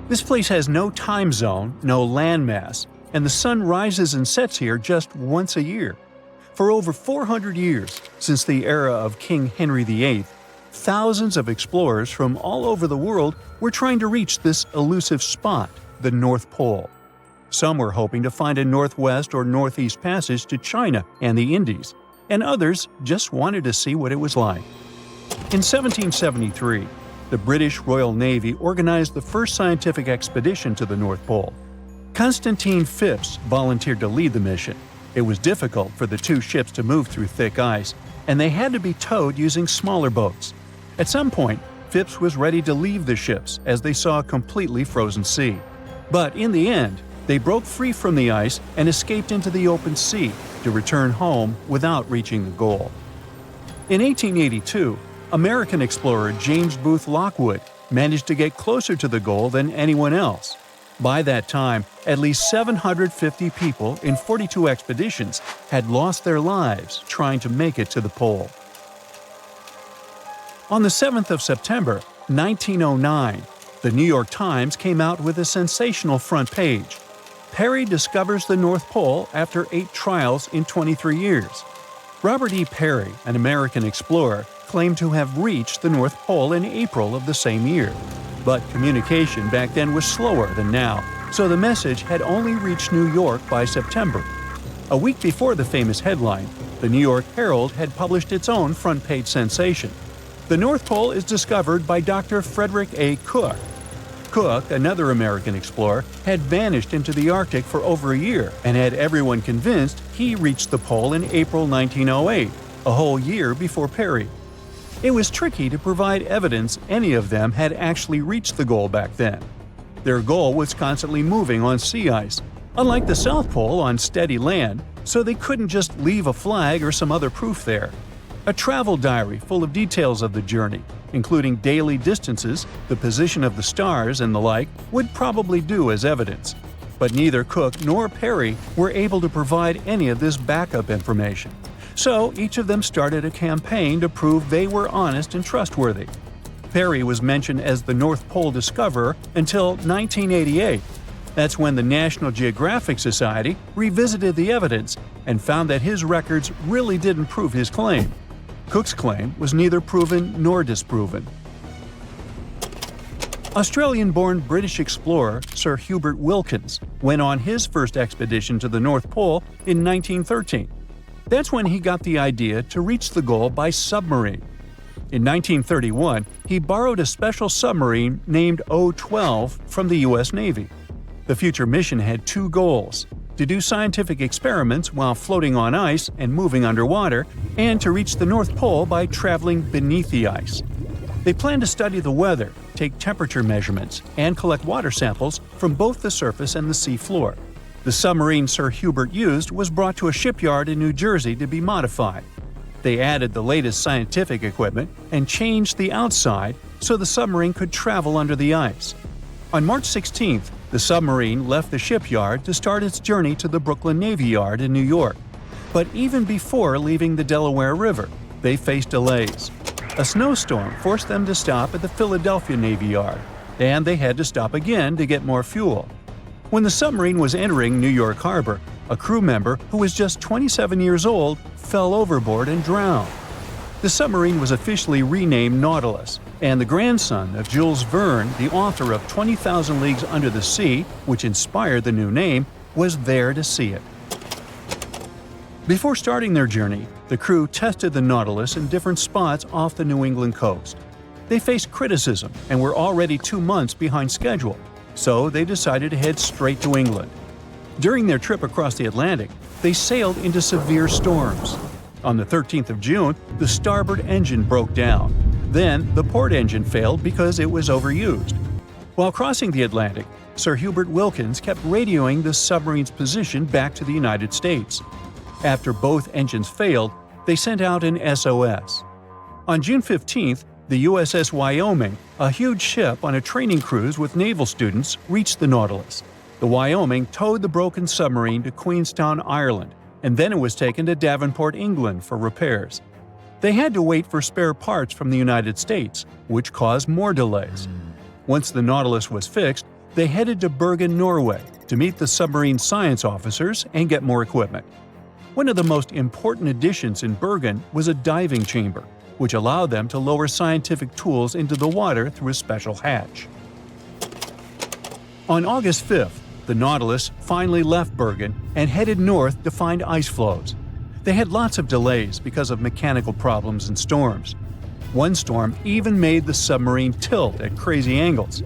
This place has no time zone, no landmass, and the sun rises and sets here just once a year. For over 400 years, since the era of King Henry VIII, thousands of explorers from all over the world were trying to reach this elusive spot, the North Pole. Some were hoping to find a northwest or northeast passage to China and the Indies, and others just wanted to see what it was like. In 1773, the British Royal Navy organized the first scientific expedition to the North Pole. Constantine Phipps volunteered to lead the mission. It was difficult for the two ships to move through thick ice, and they had to be towed using smaller boats. At some point, Phipps was ready to leave the ships as they saw a completely frozen sea. But in the end, they broke free from the ice and escaped into the open sea to return home without reaching the goal. In 1882, American explorer James Booth Lockwood managed to get closer to the goal than anyone else. By that time, at least 750 people in 42 expeditions had lost their lives trying to make it to the pole. On the 7th of September, 1909, the New York Times came out with a sensational front page. Peary discovers the North Pole after 8 trials in 23 years. Robert E. Peary, an American explorer, claimed to have reached the North Pole in April of the same year. But communication back then was slower than now, so the message had only reached New York by September. A week before the famous headline, the New York Herald had published its own front-page sensation. The North Pole is discovered by Dr. Frederick A. Cook. Cook, another American explorer, had vanished into the Arctic for over a year and had everyone convinced he reached the pole in April 1908, a whole year before Peary. It was tricky to provide evidence any of them had actually reached the goal back then. Their goal was constantly moving on sea ice, unlike the South Pole on steady land, so they couldn't just leave a flag or some other proof there. A travel diary full of details of the journey, including daily distances, the position of the stars, and the like, would probably do as evidence. But neither Cook nor Peary were able to provide any of this backup information. So each of them started a campaign to prove they were honest and trustworthy. Peary was mentioned as the North Pole discoverer until 1988. That's when the National Geographic Society revisited the evidence and found that his records really didn't prove his claim. Cook's claim was neither proven nor disproven. Australian-born British explorer Sir Hubert Wilkins went on his first expedition to the North Pole in 1913. That's when he got the idea to reach the goal by submarine. In 1931, he borrowed a special submarine named O-12 from the U.S. Navy. The future mission had 2 goals: to do scientific experiments while floating on ice and moving underwater, and to reach the North Pole by traveling beneath the ice. They planned to study the weather, take temperature measurements, and collect water samples from both the surface and the sea floor. The submarine Sir Hubert used was brought to a shipyard in New Jersey to be modified. They added the latest scientific equipment and changed the outside so the submarine could travel under the ice. On March 16th, the submarine left the shipyard to start its journey to the Brooklyn Navy Yard in New York. But even before leaving the Delaware River, they faced delays. A snowstorm forced them to stop at the Philadelphia Navy Yard, and they had to stop again to get more fuel. When the submarine was entering New York Harbor, a crew member who was just 27 years old fell overboard and drowned. The submarine was officially renamed Nautilus, and the grandson of Jules Verne, the author of 20,000 Leagues Under the Sea, which inspired the new name, was there to see it. Before starting their journey, the crew tested the Nautilus in different spots off the New England coast. They faced criticism and were already 2 months behind schedule, so they decided to head straight to England. During their trip across the Atlantic, they sailed into severe storms. On the 13th of June, the starboard engine broke down. Then, the port engine failed because it was overused. While crossing the Atlantic, Sir Hubert Wilkins kept radioing the submarine's position back to the United States. After both engines failed, they sent out an SOS. On June 15th, the USS Wyoming, a huge ship on a training cruise with naval students, reached the Nautilus. The Wyoming towed the broken submarine to Queenstown, Ireland, and then it was taken to Davenport, England for repairs. They had to wait for spare parts from the United States, which caused more delays. Once the Nautilus was fixed, they headed to Bergen, Norway, to meet the submarine science officers and get more equipment. One of the most important additions in Bergen was a diving chamber, which allowed them to lower scientific tools into the water through a special hatch. On August 5th, the Nautilus finally left Bergen and headed north to find ice floes. They had lots of delays because of mechanical problems and storms. One storm even made the submarine tilt at crazy angles.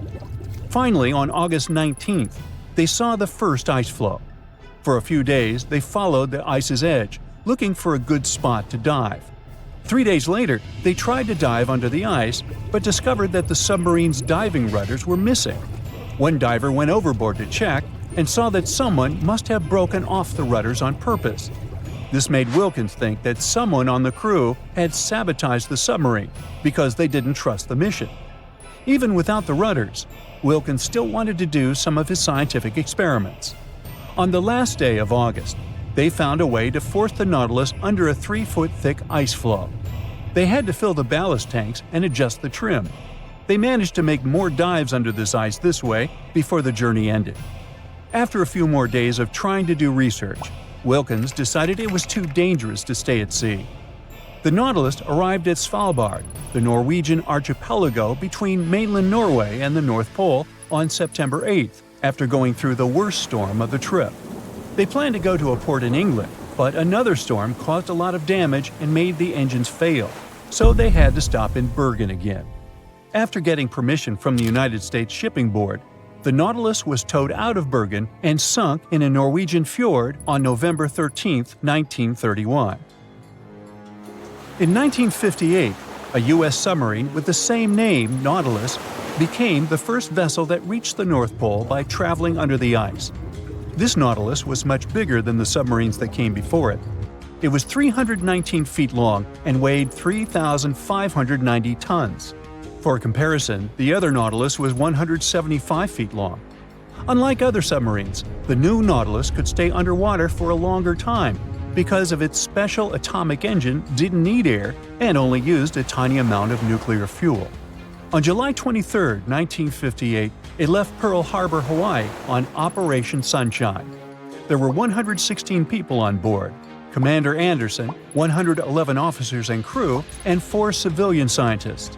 Finally, on August 19th, they saw the first ice floe. For a few days, they followed the ice's edge, looking for a good spot to dive. 3 days later, they tried to dive under the ice, but discovered that the submarine's diving rudders were missing. One diver went overboard to check and saw that someone must have broken off the rudders on purpose. This made Wilkins think that someone on the crew had sabotaged the submarine because they didn't trust the mission. Even without the rudders, Wilkins still wanted to do some of his scientific experiments. On the last day of August, they found a way to force the Nautilus under a 3-foot-thick ice floe. They had to fill the ballast tanks and adjust the trim. They managed to make more dives under this ice this way before the journey ended. After a few more days of trying to do research, Wilkins decided it was too dangerous to stay at sea. The Nautilus arrived at Svalbard, the Norwegian archipelago between mainland Norway and the North Pole, on September 8th, after going through the worst storm of the trip. They planned to go to a port in England, but another storm caused a lot of damage and made the engines fail, so they had to stop in Bergen again. After getting permission from the United States Shipping Board, the Nautilus was towed out of Bergen and sunk in a Norwegian fjord on November 13, 1931. In 1958, a U.S. submarine with the same name, Nautilus, became the first vessel that reached the North Pole by traveling under the ice. This Nautilus was much bigger than the submarines that came before it. It was 319 feet long and weighed 3,590 tons. For comparison, the other Nautilus was 175 feet long. Unlike other submarines, the new Nautilus could stay underwater for a longer time because of its special atomic engine didn't need air and only used a tiny amount of nuclear fuel. On July 23, 1958, it left Pearl Harbor, Hawaii on Operation Sunshine. There were 116 people on board: Commander Anderson, 111 officers and crew, and 4 civilian scientists.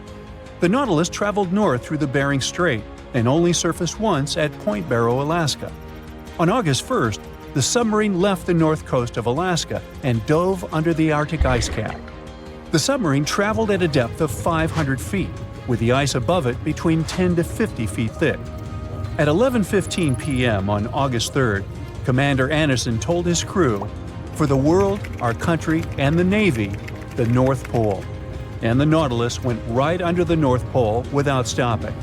The Nautilus traveled north through the Bering Strait and only surfaced once at Point Barrow, Alaska. On August 1st, the submarine left the north coast of Alaska and dove under the Arctic ice cap. The submarine traveled at a depth of 500 feet, with the ice above it between 10 to 50 feet thick. At 11:15 p.m. on August 3rd, Commander Anderson told his crew, "For the world, our country, and the Navy, the North Pole." And the Nautilus went right under the North Pole without stopping.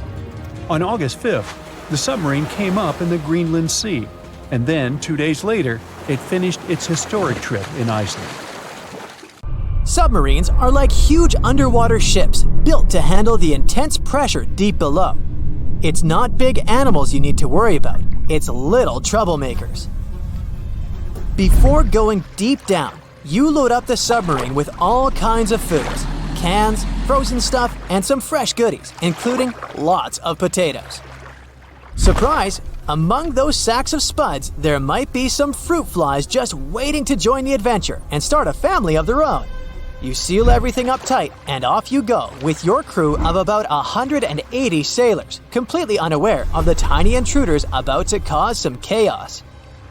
On August 5th, the submarine came up in the Greenland Sea, and then 2 days later, it finished its historic trip in Iceland. Submarines are like huge underwater ships built to handle the intense pressure deep below. It's not big animals you need to worry about, it's little troublemakers. Before going deep down, you load up the submarine with all kinds of foods: cans, frozen stuff, and some fresh goodies, including lots of potatoes. Surprise! Among those sacks of spuds, there might be some fruit flies just waiting to join the adventure and start a family of their own. You seal everything up tight, and off you go with your crew of about 180 sailors, completely unaware of the tiny intruders about to cause some chaos.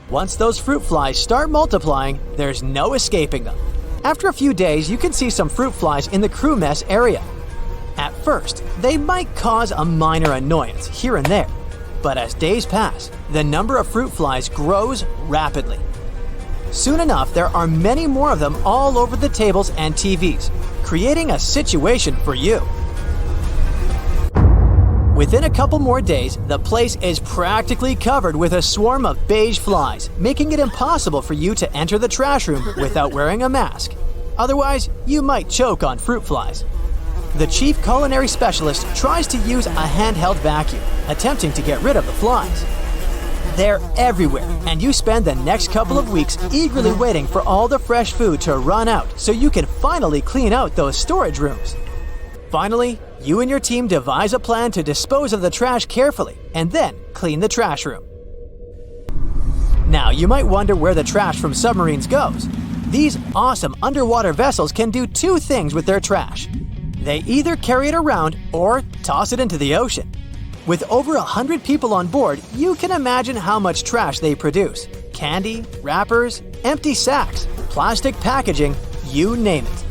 Once those fruit flies start multiplying, there's no escaping them. After a few days, you can see some fruit flies in the crew mess area. At first, they might cause a minor annoyance here and there, but as days pass, the number of fruit flies grows rapidly. Soon enough, there are many more of them all over the tables and TVs, creating a situation for you. Within a couple more days, the place is practically covered with a swarm of beige flies, making it impossible for you to enter the trash room without wearing a mask. Otherwise, you might choke on fruit flies. The chief culinary specialist tries to use a handheld vacuum, attempting to get rid of the flies. They're everywhere, and you spend the next couple of weeks eagerly waiting for all the fresh food to run out so you can finally clean out those storage rooms. Finally, You and your team devise a plan to dispose of the trash carefully and then clean the trash room. Now, you might wonder where the trash from submarines goes. These awesome underwater vessels can do two things with their trash. They either carry it around or toss it into the ocean. With over 100 people on board, you can imagine how much trash they produce. Candy, wrappers, empty sacks, plastic packaging, you name it.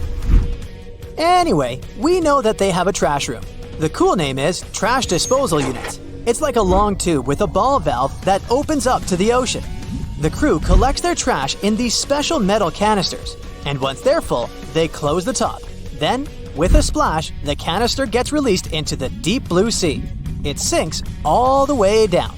Anyway, we know that they have a trash room. The cool name is Trash Disposal Unit. It's like a long tube with a ball valve that opens up to the ocean. The crew collects their trash in these special metal canisters, and once they're full, they close the top. Then, with a splash, the canister gets released into the deep blue sea. It sinks all the way down.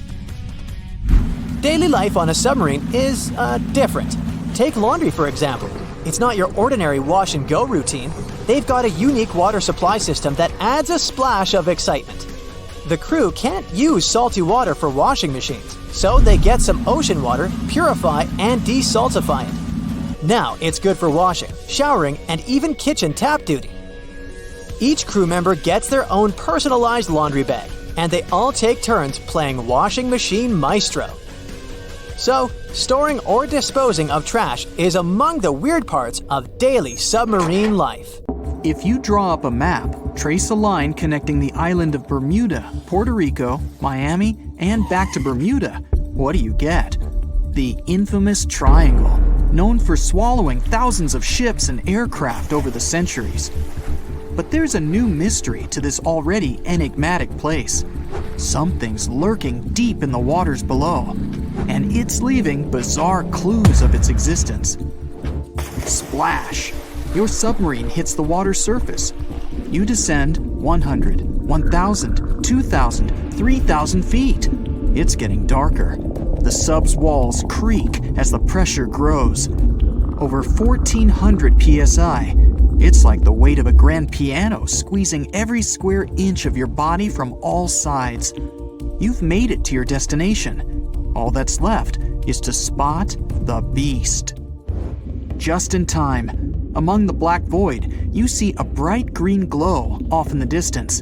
Daily life on a submarine is different. Take laundry, for example. It's not your ordinary wash and go routine. They've got a unique water supply system that adds a splash of excitement. The crew can't use salty water for washing machines, so they get some ocean water, purify, and desaltify it. Now it's good for washing, showering, and even kitchen tap duty. Each crew member gets their own personalized laundry bag, and they all take turns playing washing machine maestro. So, storing or disposing of trash is among the weird parts of daily submarine life. If you draw up a map, trace a line connecting the island of Bermuda, Puerto Rico, Miami, and back to Bermuda, what do you get? The infamous triangle, known for swallowing thousands of ships and aircraft over the centuries. But there's a new mystery to this already enigmatic place. Something's lurking deep in the waters below, and it's leaving bizarre clues of its existence. Splash! Your submarine hits the water surface. You descend 100, 1,000, 2,000, 3,000 feet. It's getting darker. The sub's walls creak as the pressure grows. Over 1,400 psi. It's like the weight of a grand piano squeezing every square inch of your body from all sides. You've made it to your destination. All that's left is to spot the beast. Just in time. Among the black void, you see a bright green glow off in the distance.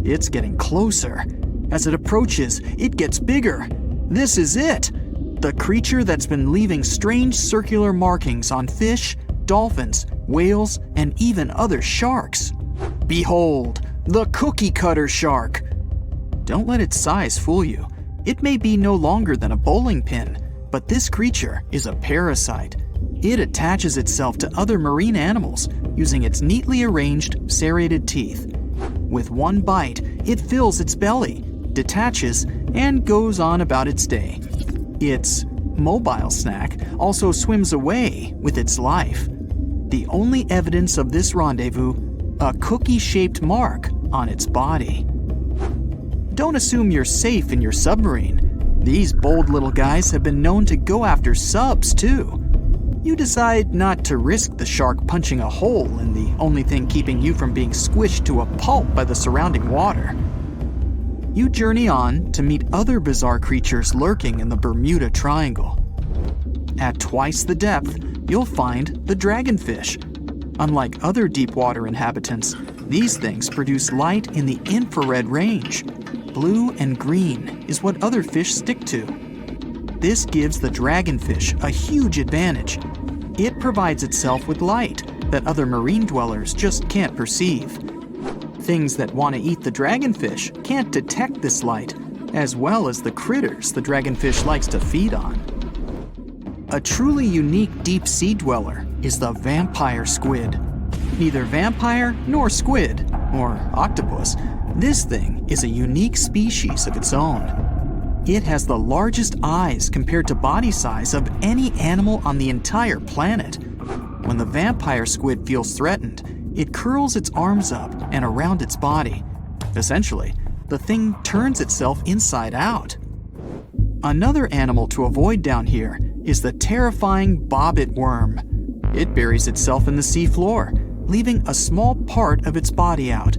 It's getting closer. As it approaches, it gets bigger. This is it! The creature that's been leaving strange circular markings on fish, dolphins, whales, and even other sharks. Behold, the cookie cutter shark! Don't let its size fool you. It may be no longer than a bowling pin, but this creature is a parasite. It attaches itself to other marine animals using its neatly arranged serrated teeth. With one bite, it fills its belly, detaches, and goes on about its day. Its mobile snack also swims away with its life. The only evidence of this rendezvous, a cookie-shaped mark on its body. Don't assume you're safe in your submarine. These bold little guys have been known to go after subs too. You decide not to risk the shark punching a hole in the only thing keeping you from being squished to a pulp by the surrounding water. You journey on to meet other bizarre creatures lurking in the Bermuda Triangle. At twice the depth, you'll find the dragonfish. Unlike other deep-water inhabitants, these things produce light in the infrared range. Blue and green is what other fish stick to. This gives the dragonfish a huge advantage. It provides itself with light that other marine dwellers just can't perceive. Things that want to eat the dragonfish can't detect this light, as well as the critters the dragonfish likes to feed on. A truly unique deep-sea dweller is the vampire squid. Neither vampire nor squid, or octopus, this thing is a unique species of its own. It has the largest eyes compared to body size of any animal on the entire planet. When the vampire squid feels threatened, it curls its arms up and around its body. Essentially, the thing turns itself inside out. Another animal to avoid down here is the terrifying bobbit worm. It buries itself in the seafloor, leaving a small part of its body out.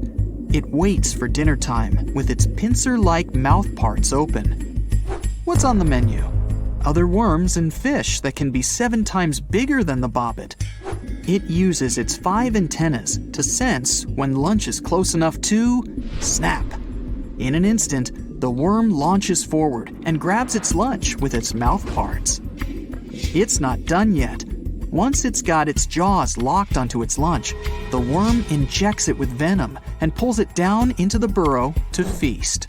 It waits for dinner time with its pincer-like mouth parts open. What's on the menu? Other worms and fish that can be 7 times bigger than the bobbit. It uses its 5 antennas to sense when lunch is close enough to snap. In an instant, the worm launches forward and grabs its lunch with its mouth parts. It's not done yet. Once it's got its jaws locked onto its lunch, the worm injects it with venom and pulls it down into the burrow to feast.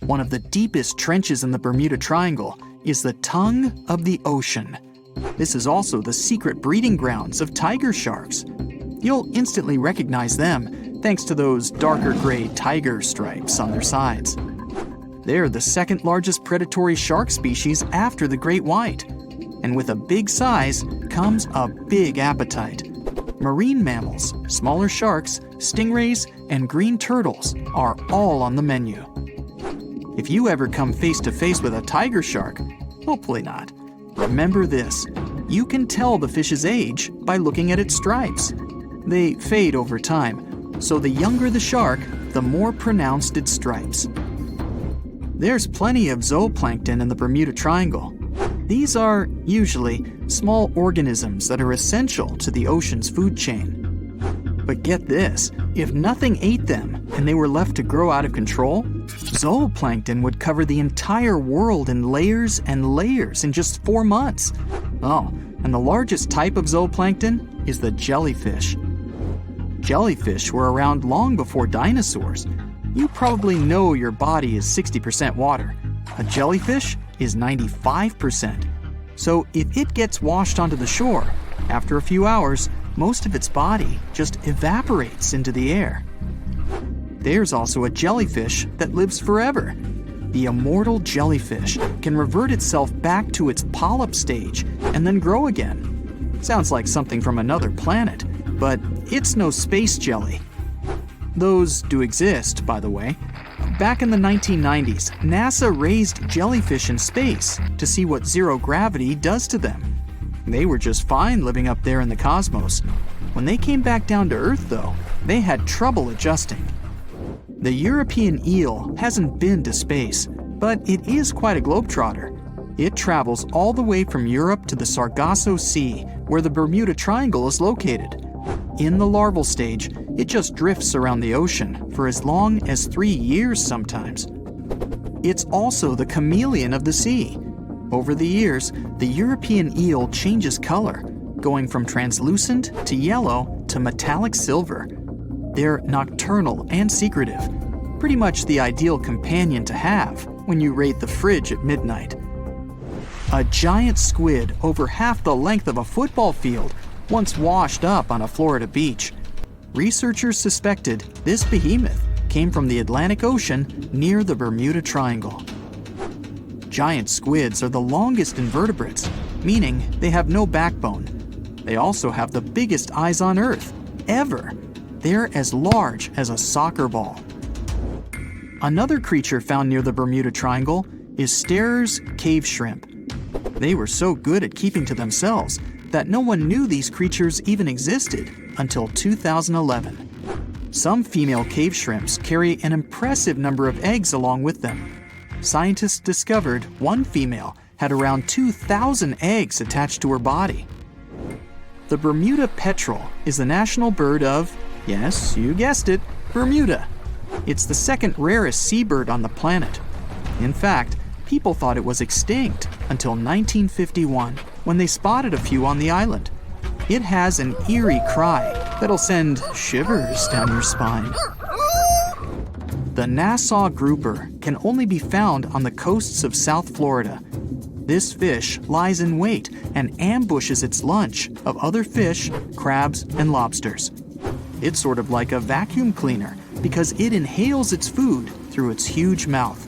One of the deepest trenches in the Bermuda Triangle is the tongue of the ocean. This is also the secret breeding grounds of tiger sharks. You'll instantly recognize them thanks to those darker gray tiger stripes on their sides. They're the second largest predatory shark species after the great white. And with a big size comes a big appetite. Marine mammals, smaller sharks, stingrays, and green turtles are all on the menu. If you ever come face to face with a tiger shark, hopefully not, remember this: you can tell the fish's age by looking at its stripes. They fade over time, so the younger the shark, the more pronounced its stripes. There's plenty of zooplankton in the Bermuda Triangle. These are, usually, small organisms that are essential to the ocean's food chain. But get this, if nothing ate them and they were left to grow out of control, zooplankton would cover the entire world in layers and layers in just 4 months. Oh, and the largest type of zooplankton is the jellyfish. Jellyfish were around long before dinosaurs. You probably know your body is 60% water. A jellyfish is 95%. So if it gets washed onto the shore, after a few hours, most of its body just evaporates into the air. There's also a jellyfish that lives forever. The immortal jellyfish can revert itself back to its polyp stage and then grow again. Sounds like something from another planet, but it's no space jelly. Those do exist, by the way. Back in the 1990s, NASA raised jellyfish in space to see what zero gravity does to them. They were just fine living up there in the cosmos. When they came back down to Earth, though, they had trouble adjusting. The European eel hasn't been to space, but it is quite a globetrotter. It travels all the way from Europe to the Sargasso Sea, where the Bermuda Triangle is located. In the larval stage, it just drifts around the ocean for as long as 3 years sometimes. It's also the chameleon of the sea. Over the years, the European eel changes color, going from translucent to yellow to metallic silver. They're nocturnal and secretive, pretty much the ideal companion to have when you raid the fridge at midnight. A giant squid over half the length of a football field once washed up on a Florida beach. Researchers suspected this behemoth came from the Atlantic Ocean near the Bermuda Triangle. Giant squids are the longest invertebrates, meaning they have no backbone. They also have the biggest eyes on Earth, ever. They're as large as a soccer ball. Another creature found near the Bermuda Triangle is Sterer's cave shrimp. They were so good at keeping to themselves that no one knew these creatures even existed until 2011. Some female cave shrimps carry an impressive number of eggs along with them. Scientists discovered one female had around 2,000 eggs attached to her body. The Bermuda petrel is the national bird of, yes, you guessed it, Bermuda. It's the second rarest seabird on the planet. In fact, people thought it was extinct until 1951, when they spotted a few on the island. It has an eerie cry that'll send shivers down your spine. The Nassau grouper can only be found on the coasts of South Florida. This fish lies in wait and ambushes its lunch of other fish, crabs, and lobsters. It's sort of like a vacuum cleaner because it inhales its food through its huge mouth.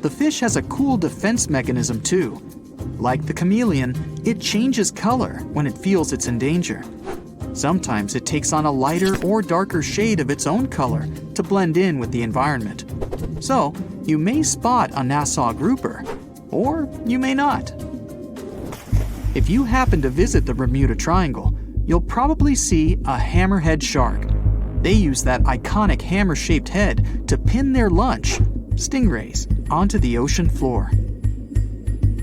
The fish has a cool defense mechanism too. Like the chameleon, it changes color when it feels it's in danger. Sometimes it takes on a lighter or darker shade of its own color to blend in with the environment. So, you may spot a Nassau grouper, or you may not. If you happen to visit the Bermuda Triangle, you'll probably see a hammerhead shark. They use that iconic hammer-shaped head to pin their lunch, stingrays, onto the ocean floor.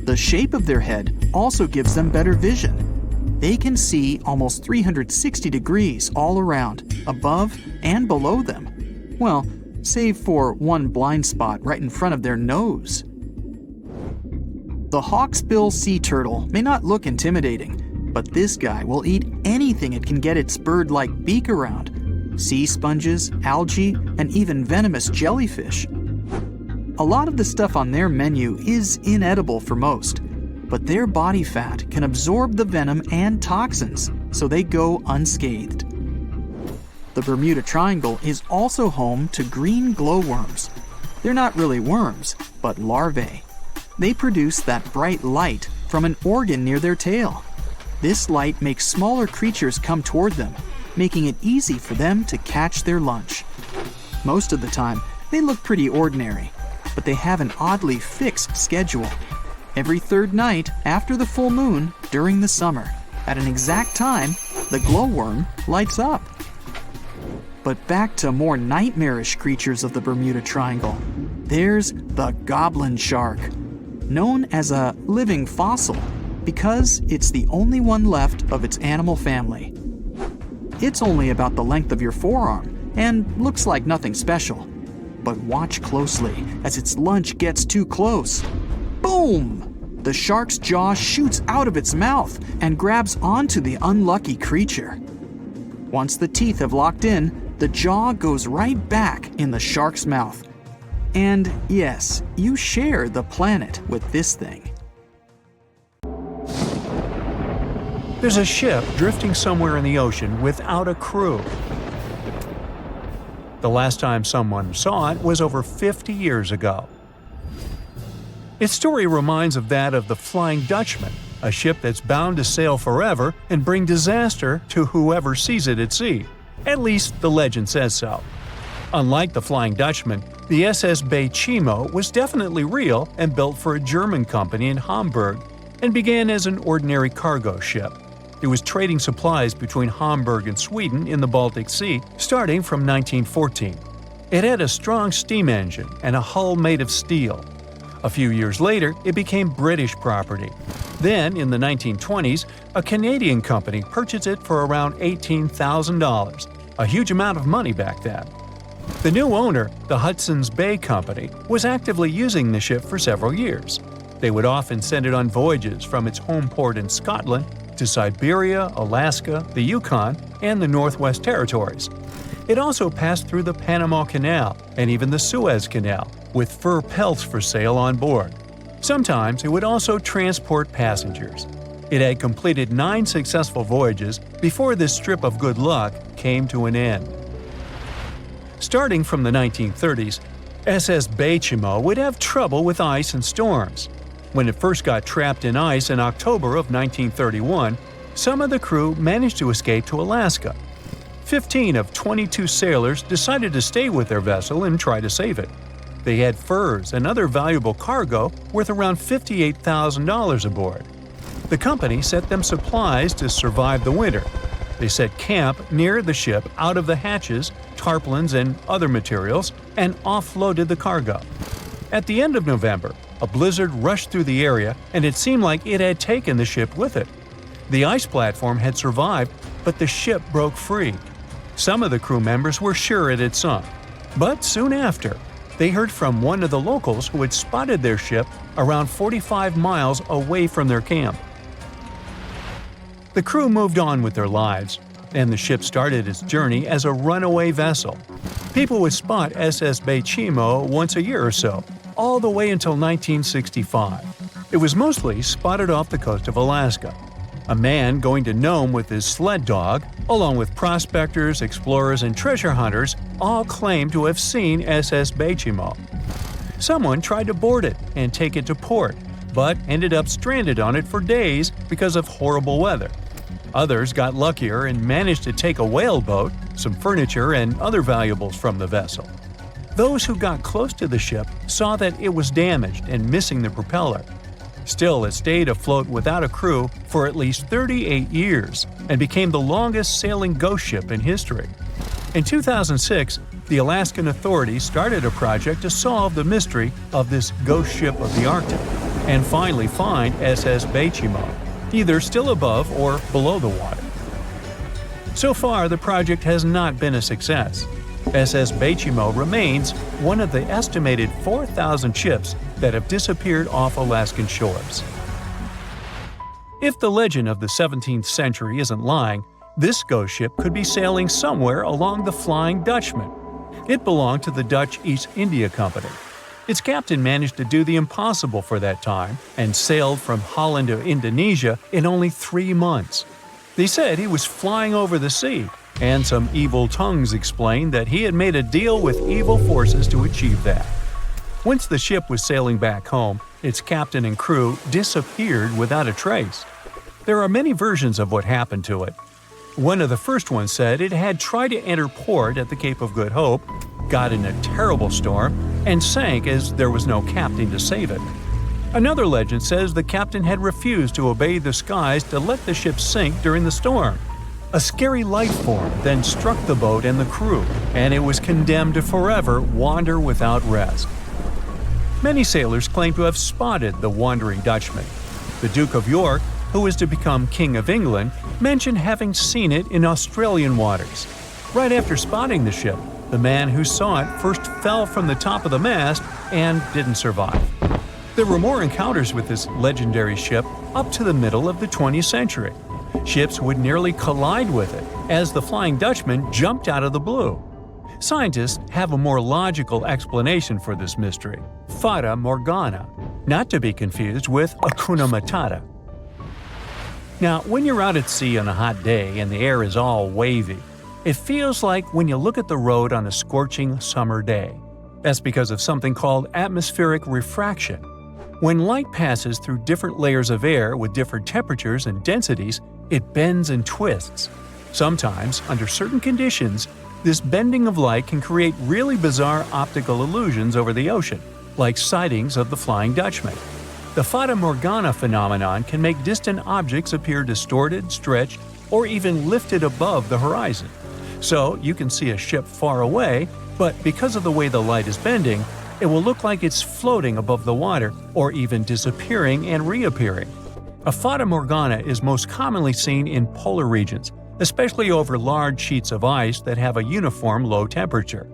The shape of their head also gives them better vision. They can see almost 360 degrees all around, above and below them. Well, save for one blind spot right in front of their nose. The hawksbill sea turtle may not look intimidating, but this guy will eat anything it can get its bird-like beak around. Sea sponges, algae, and even venomous jellyfish. A lot of the stuff on their menu is inedible for most, but their body fat can absorb the venom and toxins, so they go unscathed. The Bermuda Triangle is also home to green glowworms. They're not really worms, but larvae. They produce that bright light from an organ near their tail. This light makes smaller creatures come toward them, making it easy for them to catch their lunch. Most of the time, they look pretty ordinary, but they have an oddly fixed schedule. Every third night after the full moon during the summer, at an exact time, the glowworm lights up. But back to more nightmarish creatures of the Bermuda Triangle. There's the goblin shark, known as a living fossil because it's the only one left of its animal family. It's only about the length of your forearm and looks like nothing special. But watch closely as its lunch gets too close. Boom! The shark's jaw shoots out of its mouth and grabs onto the unlucky creature. Once the teeth have locked in, the jaw goes right back in the shark's mouth. And yes, you share the planet with this thing. There's a ship drifting somewhere in the ocean without a crew. The last time someone saw it was over 50 years ago. Its story reminds of that of the Flying Dutchman, a ship that's bound to sail forever and bring disaster to whoever sees it at sea. At least the legend says so. Unlike the Flying Dutchman, the SS Baychimo was definitely real and built for a German company in Hamburg and began as an ordinary cargo ship. It was trading supplies between Hamburg and Sweden in the Baltic Sea starting from 1914. It had a strong steam engine and a hull made of steel. A few years later, it became British property. Then, in the 1920s, a Canadian company purchased it for around $18,000, a huge amount of money back then. The new owner, the Hudson's Bay Company, was actively using the ship for several years. They would often send it on voyages from its home port in Scotland to Siberia, Alaska, the Yukon, and the Northwest Territories. It also passed through the Panama Canal and even the Suez Canal, with fur pelts for sale on board. Sometimes it would also transport passengers. It had completed 9 successful voyages before this strip of good luck came to an end. Starting from the 1930s, SS Baychimo would have trouble with ice and storms. When it first got trapped in ice in October of 1931, some of the crew managed to escape to Alaska. 15 of 22 sailors decided to stay with their vessel and try to save it. They had furs and other valuable cargo worth around $58,000 aboard. The company sent them supplies to survive the winter. They set camp near the ship out of the hatches, tarpaulins, and other materials, and offloaded the cargo. At the end of November, a blizzard rushed through the area, and it seemed like it had taken the ship with it. The ice platform had survived, but the ship broke free. Some of the crew members were sure it had sunk. But soon after, they heard from one of the locals who had spotted their ship around 45 miles away from their camp. The crew moved on with their lives, and the ship started its journey as a runaway vessel. People would spot SS Baychimo once a year or so, all the way until 1965. It was mostly spotted off the coast of Alaska. A man going to Nome with his sled dog, along with prospectors, explorers, and treasure hunters, all claimed to have seen SS Baychimo. Someone tried to board it and take it to port, but ended up stranded on it for days because of horrible weather. Others got luckier and managed to take a whaleboat, some furniture, and other valuables from the vessel. Those who got close to the ship saw that it was damaged and missing the propeller. Still, it stayed afloat without a crew for at least 38 years and became the longest sailing ghost ship in history. In 2006, the Alaskan authorities started a project to solve the mystery of this ghost ship of the Arctic and finally find SS Baychimo. either still above or below the water. So far, the project has not been a success. SS Baychimo remains one of the estimated 4,000 ships that have disappeared off Alaskan shores. If the legend of the 17th century isn't lying, this ghost ship could be sailing somewhere along the Flying Dutchman. It belonged to the Dutch East India Company. Its captain managed to do the impossible for that time and sailed from Holland to Indonesia in only 3 months. They said he was flying over the sea, and some evil tongues explained that he had made a deal with evil forces to achieve that. Once the ship was sailing back home, its captain and crew disappeared without a trace. There are many versions of what happened to it. One of the first ones said it had tried to enter port at the Cape of Good Hope, got in a terrible storm, and sank as there was no captain to save it. Another legend says the captain had refused to obey the skies to let the ship sink during the storm. A scary life form then struck the boat and the crew, and it was condemned to forever wander without rest. Many sailors claim to have spotted the Wandering Dutchman. The Duke of York, who was to become King of England, mentioned having seen it in Australian waters. Right after spotting the ship, the man who saw it first fell from the top of the mast and didn't survive. There were more encounters with this legendary ship up to the middle of the 20th century. Ships would nearly collide with it as the Flying Dutchman jumped out of the blue. Scientists have a more logical explanation for this mystery: Fata Morgana, not to be confused with Hakuna Matata. Now, when you're out at sea on a hot day and the air is all wavy, it feels like when you look at the road on a scorching summer day. That's because of something called atmospheric refraction. When light passes through different layers of air with different temperatures and densities, it bends and twists. Sometimes, under certain conditions, this bending of light can create really bizarre optical illusions over the ocean, like sightings of the Flying Dutchman. The Fata Morgana phenomenon can make distant objects appear distorted, stretched, or even lifted above the horizon. So you can see a ship far away, but because of the way the light is bending, it will look like it's floating above the water or even disappearing and reappearing. A Fata Morgana is most commonly seen in polar regions, especially over large sheets of ice that have a uniform low temperature.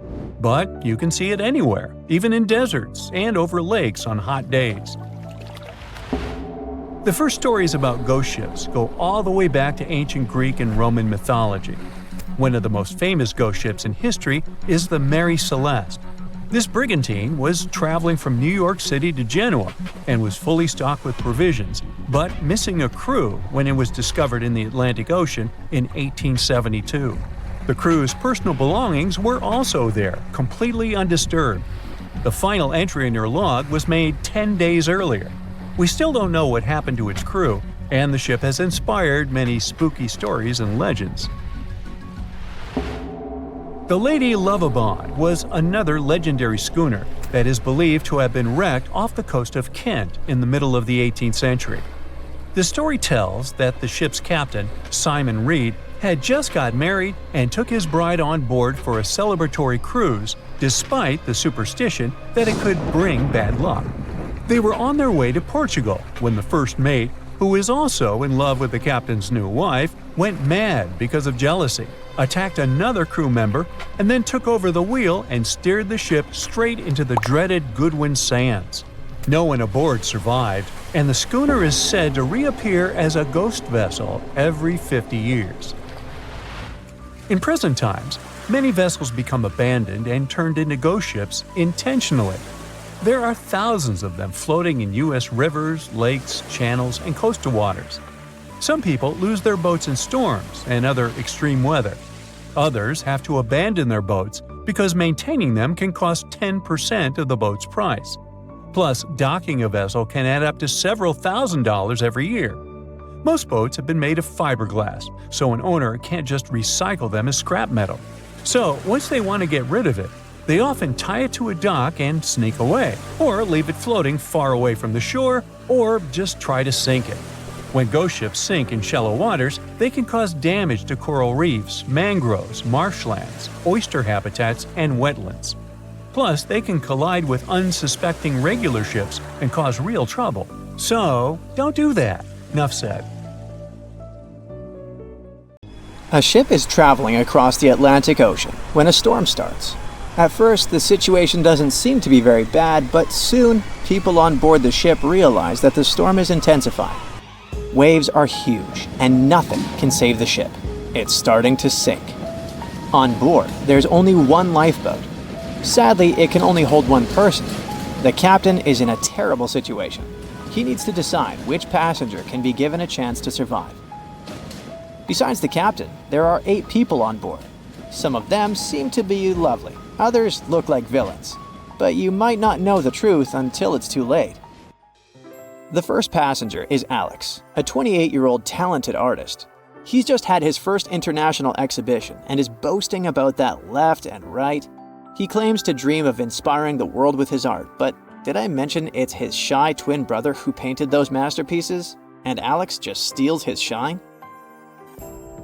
But you can see it anywhere, even in deserts and over lakes on hot days. The first stories about ghost ships go all the way back to ancient Greek and Roman mythology. One of the most famous ghost ships in history is the Mary Celeste. This brigantine was traveling from New York City to Genoa and was fully stocked with provisions, but missing a crew when it was discovered in the Atlantic Ocean in 1872. The crew's personal belongings were also there, completely undisturbed. The final entry in their log was made 10 days earlier. We still don't know what happened to its crew, and the ship has inspired many spooky stories and legends. The Lady Lovibond was another legendary schooner that is believed to have been wrecked off the coast of Kent in the middle of the 18th century. The story tells that the ship's captain, Simon Reed, had just got married and took his bride on board for a celebratory cruise, despite the superstition that it could bring bad luck. They were on their way to Portugal when the first mate, who is also in love with the captain's new wife, went mad because of jealousy, attacked another crew member, and then took over the wheel and steered the ship straight into the dreaded Goodwin Sands. No one aboard survived, and the schooner is said to reappear as a ghost vessel every 50 years. In present times, many vessels become abandoned and turned into ghost ships intentionally. There are thousands of them floating in U.S. rivers, lakes, channels, and coastal waters. Some people lose their boats in storms and other extreme weather. Others have to abandon their boats because maintaining them can cost 10% of the boat's price. Plus, docking a vessel can add up to several $1,000s every year. Most boats have been made of fiberglass, so an owner can't just recycle them as scrap metal. So, once they want to get rid of it, they often tie it to a dock and sneak away, or leave it floating far away from the shore, or just try to sink it. When ghost ships sink in shallow waters, they can cause damage to coral reefs, mangroves, marshlands, oyster habitats, and wetlands. Plus, they can collide with unsuspecting regular ships and cause real trouble. So, don't do that. Enough said. A ship is traveling across the Atlantic Ocean when a storm starts. At first, the situation doesn't seem to be very bad, but soon, people on board the ship realize that the storm is intensifying. Waves are huge, and nothing can save the ship. It's starting to sink. On board, there's only one lifeboat. Sadly, it can only hold one person. The captain is in a terrible situation. He needs to decide which passenger can be given a chance to survive. Besides the captain, there are 8 people on board. Some of them seem to be lovely. Others look like villains. But you might not know the truth until it's too late. The first passenger is Alex, a 28-year-old talented artist. He's just had his first international exhibition and is boasting about that left and right. He claims to dream of inspiring the world with his art, but did I mention it's his shy twin brother who painted those masterpieces? And Alex just steals his shine?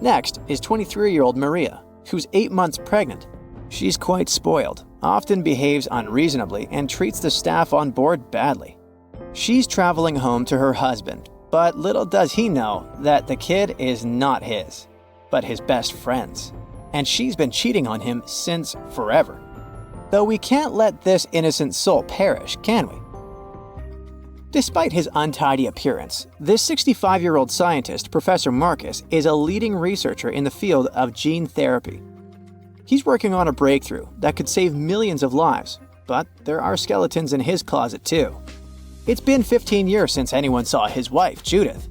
Next is 23-year-old Maria, who's 8 months pregnant. She's quite spoiled, often behaves unreasonably, and treats the staff on board badly. She's traveling home to her husband, but little does he know that the kid is not his, but his best friend's. And she's been cheating on him since forever. Though we can't let this innocent soul perish, can we? Despite his untidy appearance, this 65-year-old scientist, Professor Marcus, is a leading researcher in the field of gene therapy. He's working on a breakthrough that could save millions of lives, but there are skeletons in his closet too. It's been 15 years since anyone saw his wife, Judith.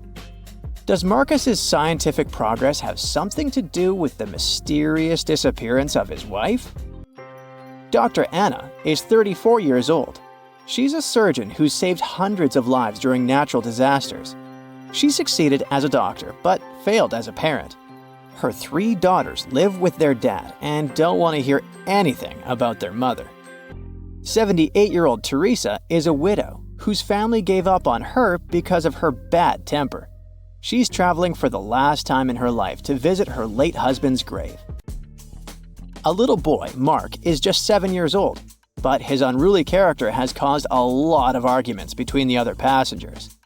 Does Marcus's scientific progress have something to do with the mysterious disappearance of his wife? Dr. Anna is 34 years old. She's a surgeon who's saved hundreds of lives during natural disasters. She succeeded as a doctor, but failed as a parent. Her 3 daughters live with their dad and don't want to hear anything about their mother. 78-year-old Teresa is a widow whose family gave up on her because of her bad temper. She's traveling for the last time in her life to visit her late husband's grave. A little boy, Mark, is just 7 years old, but his unruly character has caused a lot of arguments between the other passengers.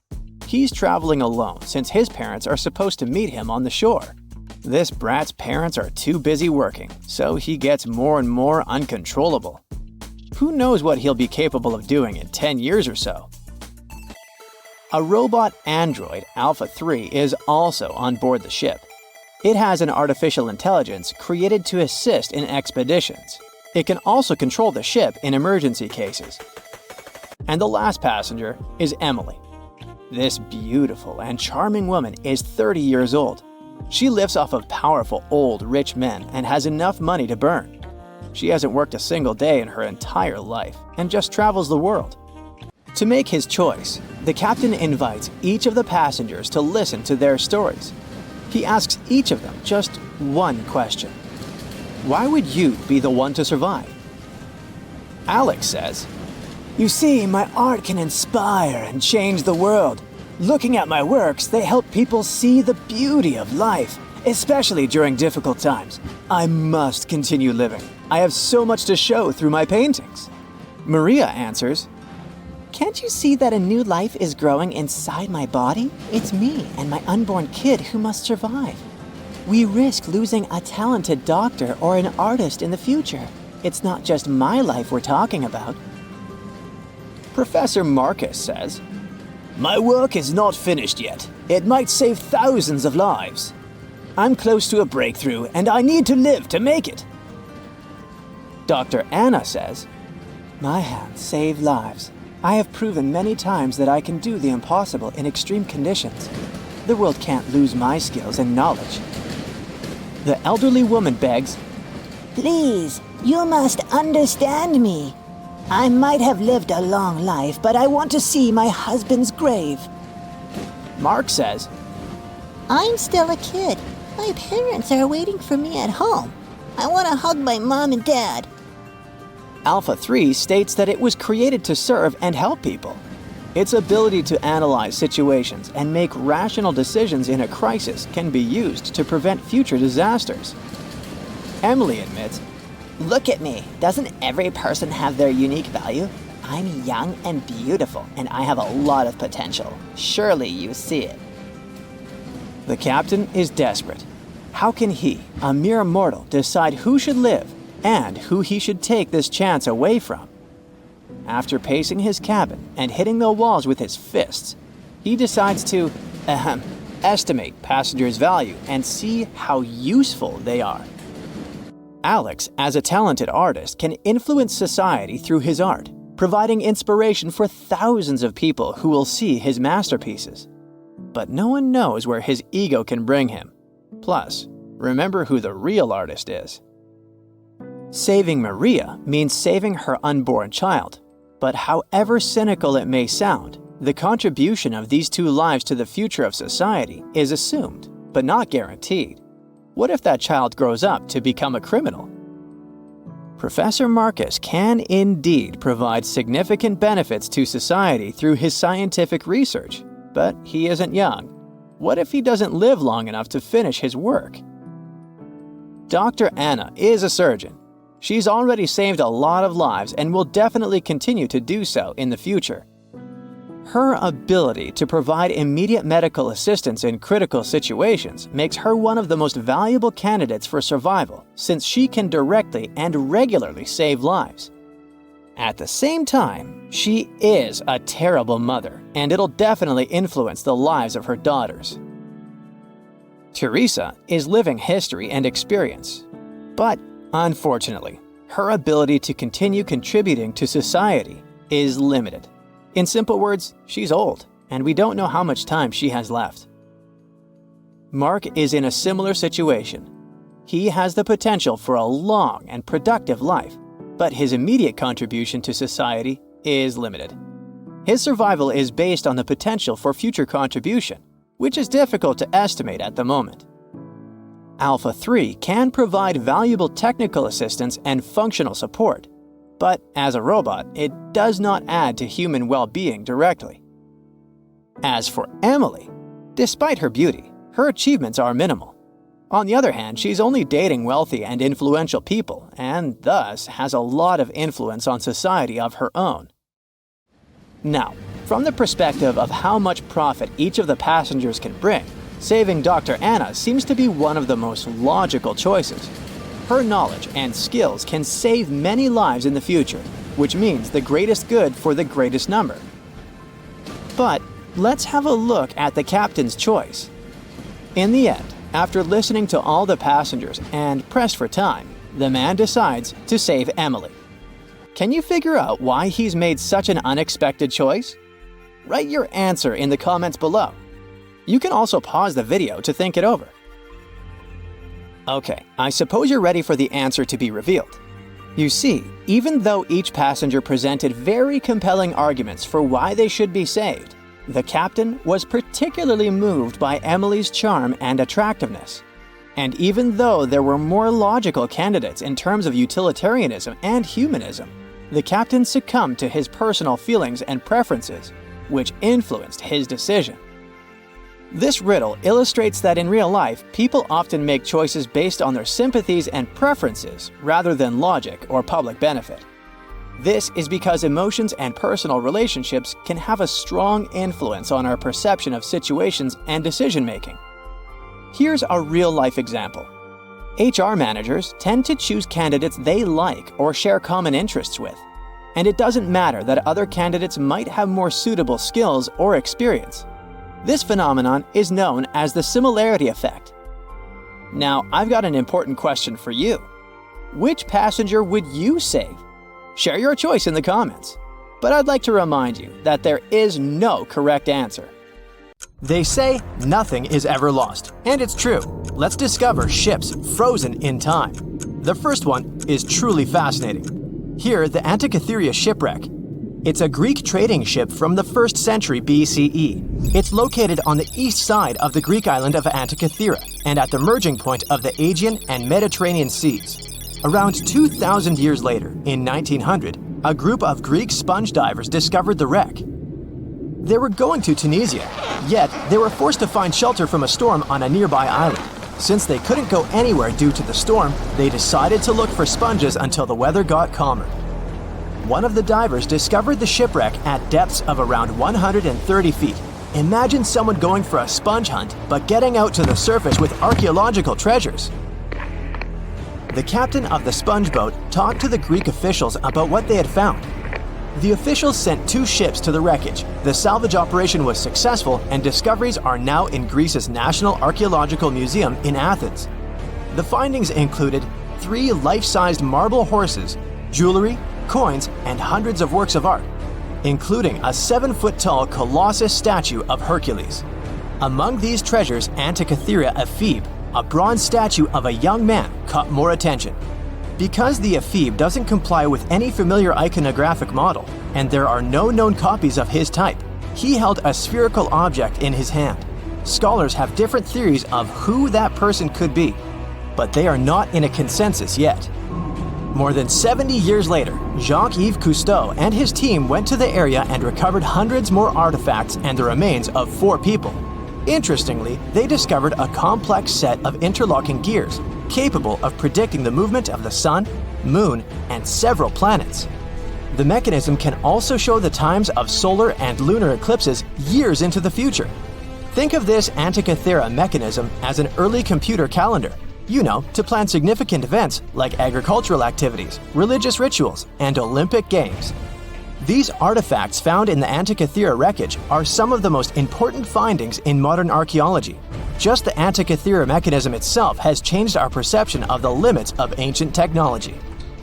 He's traveling alone since his parents are supposed to meet him on the shore. This brat's parents are too busy working, so he gets more and more uncontrollable. Who knows what he'll be capable of doing in 10 years or so? A robot android, Alpha 3, is also on board the ship. It has an artificial intelligence created to assist in expeditions. It can also control the ship in emergency cases. And the last passenger is Emily. This beautiful and charming woman is 30 years old. She lives off of powerful, old, rich men and has enough money to burn. She hasn't worked a single day in her entire life and just travels the world. To make his choice, the captain invites each of the passengers to listen to their stories. He asks each of them just one question. Why would you be the one to survive? Alex says, "You see, my art can inspire and change the world. Looking at my works, they help people see the beauty of life, especially during difficult times. I must continue living. I have so much to show through my paintings." Maria answers, "Can't you see that a new life is growing inside my body? It's me and my unborn kid who must survive. We risk losing a talented doctor or an artist in the future. It's not just my life we're talking about." Professor Marcus says, "My work is not finished yet. It might save thousands of lives. I'm close to a breakthrough and I need to live to make it." Dr. Anna says, "My hands save lives. I have proven many times that I can do the impossible in extreme conditions. The world can't lose my skills and knowledge." The elderly woman begs, "Please, you must understand me. I might have lived a long life, but I want to see my husband's grave." Mark says, "I'm still a kid. My parents are waiting for me at home. I want to hug my mom and dad." Alpha 3 states that it was created to serve and help people. Its ability to analyze situations and make rational decisions in a crisis can be used to prevent future disasters. Emily admits, "Look at me. Doesn't every person have their unique value? I'm young and beautiful, and I have a lot of potential. Surely you see it." The captain is desperate. How can he, a mere mortal, decide who should live and who he should take this chance away from? After pacing his cabin and hitting the walls with his fists, he decides to, estimate passengers' value and see how useful they are. Alex, as a talented artist, can influence society through his art, providing inspiration for thousands of people who will see his masterpieces. But no one knows where his ego can bring him. Plus, remember who the real artist is. Saving Maria means saving her unborn child. But however cynical it may sound, the contribution of these two lives to the future of society is assumed, but not guaranteed. What if that child grows up to become a criminal? Professor Marcus can indeed provide significant benefits to society through his scientific research, but he isn't young. What if he doesn't live long enough to finish his work? Dr. Anna is a surgeon. She's already saved a lot of lives and will definitely continue to do so in the future. Her ability to provide immediate medical assistance in critical situations makes her one of the most valuable candidates for survival, since she can directly and regularly save lives. At the same time, she is a terrible mother, and it'll definitely influence the lives of her daughters. Teresa is living history and experience, but unfortunately, her ability to continue contributing to society is limited. In simple words, she's old, and we don't know how much time she has left. Mark is in a similar situation. He has the potential for a long and productive life, but his immediate contribution to society is limited. His survival is based on the potential for future contribution, which is difficult to estimate at the moment. Alpha 3 can provide valuable technical assistance and functional support, but as a robot, it does not add to human well-being directly. As for Emily, despite her beauty, her achievements are minimal. On the other hand, she's only dating wealthy and influential people, and thus has a lot of influence on society of her own. Now, from the perspective of how much profit each of the passengers can bring, saving Dr. Anna seems to be one of the most logical choices. Her knowledge and skills can save many lives in the future, which means the greatest good for the greatest number. But let's have a look at the captain's choice. In the end, after listening to all the passengers and pressed for time, the man decides to save Emily. Can you figure out why he's made such an unexpected choice? Write your answer in the comments below. You can also pause the video to think it over. Okay, I suppose you're ready for the answer to be revealed. You see, even though each passenger presented very compelling arguments for why they should be saved, the captain was particularly moved by Emily's charm and attractiveness. And even though there were more logical candidates in terms of utilitarianism and humanism, the captain succumbed to his personal feelings and preferences, which influenced his decision. This riddle illustrates that in real life, people often make choices based on their sympathies and preferences rather than logic or public benefit. This is because emotions and personal relationships can have a strong influence on our perception of situations and decision-making. Here's a real-life example. HR managers tend to choose candidates they like or share common interests with, and it doesn't matter that other candidates might have more suitable skills or experience. This phenomenon is known as the similarity effect. Now, I've got an important question for you. Which passenger would you save? Share your choice in the comments. But I'd like to remind you that there is no correct answer. They say nothing is ever lost, and it's true. Let's discover ships frozen in time. The first one is truly fascinating. Here, the Antikythera shipwreck. It's a Greek trading ship from the 1st century BCE. It's located on the east side of the Greek island of Antikythera and at the merging point of the Aegean and Mediterranean seas. Around 2,000 years later, in 1900, a group of Greek sponge divers discovered the wreck. They were going to Tunisia, yet they were forced to find shelter from a storm on a nearby island. Since they couldn't go anywhere due to the storm, they decided to look for sponges until the weather got calmer. One of the divers discovered the shipwreck at depths of around 130 feet Imagine someone going for a sponge hunt, but getting out to the surface with archaeological treasures. The captain of the sponge boat talked to the Greek officials about what they had found. The officials sent 2 ships to the wreckage. The salvage operation was successful, and discoveries are now in Greece's National Archaeological Museum in Athens. The findings included 3 life-sized marble horses, jewelry, coins, and hundreds of works of art, including a 7-foot-tall colossus statue of Hercules. Among these treasures, Antikythera ephebe, a bronze statue of a young man, caught more attention. Because the ephebe doesn't comply with any familiar iconographic model, and there are no known copies of his type, he held a spherical object in his hand. Scholars have different theories of who that person could be, but they are not in a consensus yet. More than 70 years later, Jacques-Yves Cousteau and his team went to the area and recovered hundreds more artifacts and the remains of 4 people. Interestingly, they discovered a complex set of interlocking gears, capable of predicting the movement of the sun, moon, and several planets. The mechanism can also show the times of solar and lunar eclipses years into the future. Think of this Antikythera mechanism as an early computer calendar, to plan significant events like agricultural activities, religious rituals, and Olympic Games. These artifacts found in the Antikythera wreckage are some of the most important findings in modern archaeology. Just the Antikythera mechanism itself has changed our perception of the limits of ancient technology.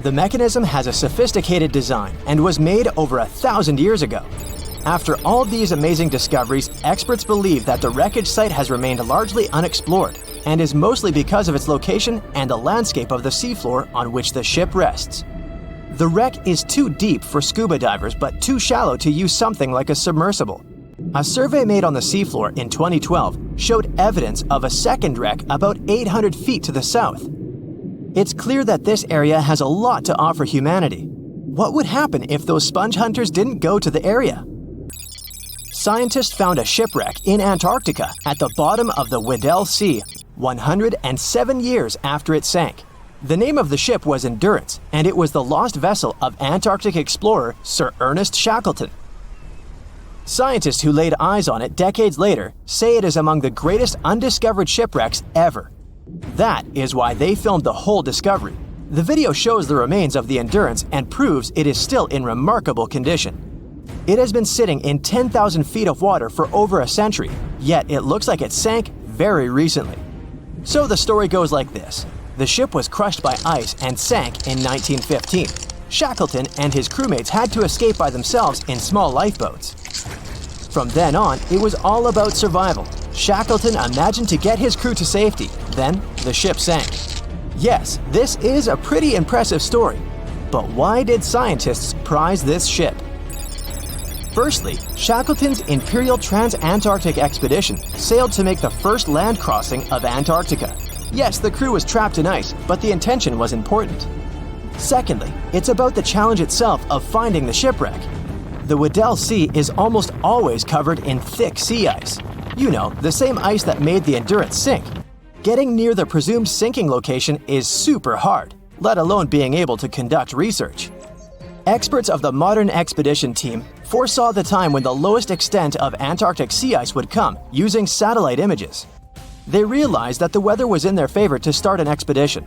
The mechanism has a sophisticated design and was made over 1,000 years ago. After all these amazing discoveries, experts believe that the wreckage site has remained largely unexplored, and is mostly because of its location and the landscape of the seafloor on which the ship rests. The wreck is too deep for scuba divers but too shallow to use something like a submersible. A survey made on the seafloor in 2012 showed evidence of a second wreck about 800 feet to the south. It's clear that this area has a lot to offer humanity. What would happen if those sponge hunters didn't go to the area? Scientists found a shipwreck in Antarctica at the bottom of the Weddell Sea, 107 years after it sank. The name of the ship was Endurance, and it was the lost vessel of Antarctic explorer Sir Ernest Shackleton. Scientists who laid eyes on it decades later say it is among the greatest undiscovered shipwrecks ever. That is why they filmed the whole discovery. The video shows the remains of the Endurance and proves it is still in remarkable condition. It has been sitting in 10,000 feet of water for over a century, yet it looks like it sank very recently. So the story goes like this. The ship was crushed by ice and sank in 1915. Shackleton and his crewmates had to escape by themselves in small lifeboats. From then on, it was all about survival. Shackleton imagined to get his crew to safety. Then, the ship sank. Yes, this is a pretty impressive story. But why did scientists prize this ship? Firstly, Shackleton's Imperial Trans-Antarctic Expedition sailed to make the first land crossing of Antarctica. Yes, the crew was trapped in ice, but the intention was important. Secondly, it's about the challenge itself of finding the shipwreck. The Weddell Sea is almost always covered in thick sea ice. The same ice that made the Endurance sink. Getting near the presumed sinking location is super hard, let alone being able to conduct research. Experts of the modern expedition team foresaw the time when the lowest extent of Antarctic sea ice would come using satellite images. They realized that the weather was in their favor to start an expedition.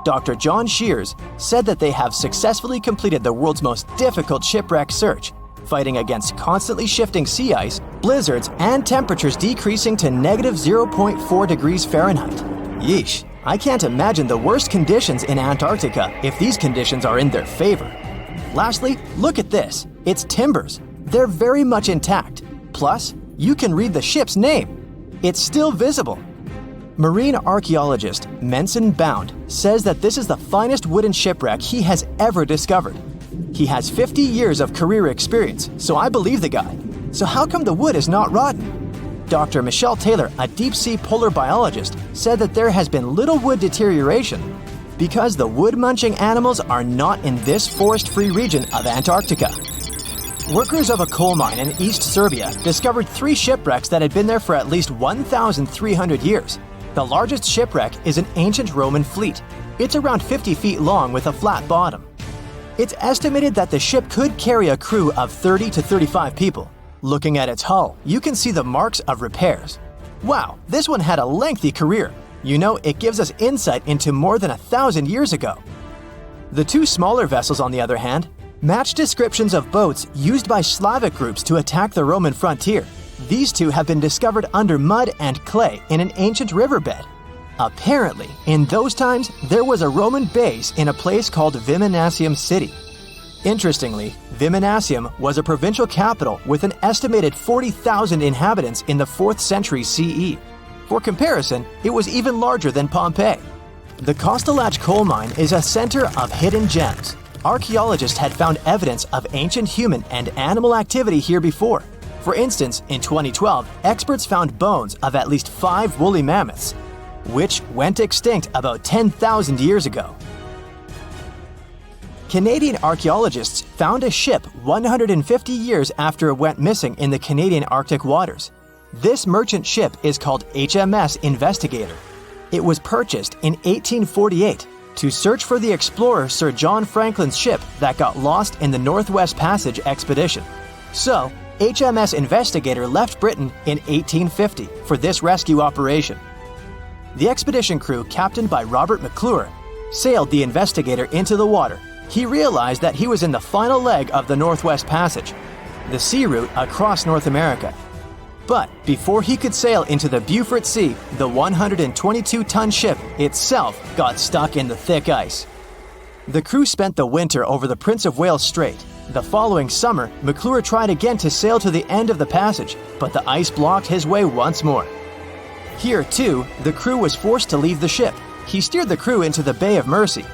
Dr. John Shears said that they have successfully completed the world's most difficult shipwreck search, fighting against constantly shifting sea ice, blizzards, and temperatures decreasing to -0.4 degrees Fahrenheit. Yeesh, I can't imagine the worst conditions in Antarctica if these conditions are in their favor. Lastly, look at this. It's timbers. They're very much intact. Plus, you can read the ship's name. It's still visible. Marine archaeologist Menson Bound says that this is the finest wooden shipwreck he has ever discovered. He has 50 years of career experience, so I believe the guy. So how come the wood is not rotten? Dr. Michelle Taylor, a deep-sea polar biologist, said that there has been little wood deterioration because the wood-munching animals are not in this forest-free region of Antarctica. Workers of a coal mine in East Serbia discovered 3 shipwrecks that had been there for at least 1,300 years. The largest shipwreck is an ancient Roman fleet. It's around 50 feet long with a flat bottom. It's estimated that the ship could carry a crew of 30 to 35 people. Looking at its hull, you can see the marks of repairs. Wow, this one had a lengthy career. You know, it gives us insight into more than 1,000 years ago. The two smaller vessels, on the other hand, match descriptions of boats used by Slavic groups to attack the Roman frontier. These two have been discovered under mud and clay in an ancient riverbed. Apparently, in those times, there was a Roman base in a place called Viminacium City. Interestingly, Viminacium was a provincial capital with an estimated 40,000 inhabitants in the 4th century CE. For comparison, it was even larger than Pompeii. The Kostelach coal mine is a center of hidden gems. Archaeologists had found evidence of ancient human and animal activity here before. For instance, in 2012, experts found bones of at least 5 woolly mammoths, which went extinct about 10,000 years ago. Canadian archaeologists found a ship 150 years after it went missing in the Canadian Arctic waters. This merchant ship is called HMS Investigator. It was purchased in 1848 to search for the explorer Sir John Franklin's ship that got lost in the Northwest Passage expedition. So, HMS Investigator left Britain in 1850 for this rescue operation. The expedition crew, captained by Robert McClure, sailed the Investigator into the water. He realized that he was in the final leg of the Northwest Passage, the sea route across North America. But before he could sail into the Beaufort Sea, the 122-ton ship itself got stuck in the thick ice. The crew spent the winter over the Prince of Wales Strait. The following summer, McClure tried again to sail to the end of the passage, but the ice blocked his way once more. Here, too, the crew was forced to leave the ship. He steered the crew into the Bay of Mercy.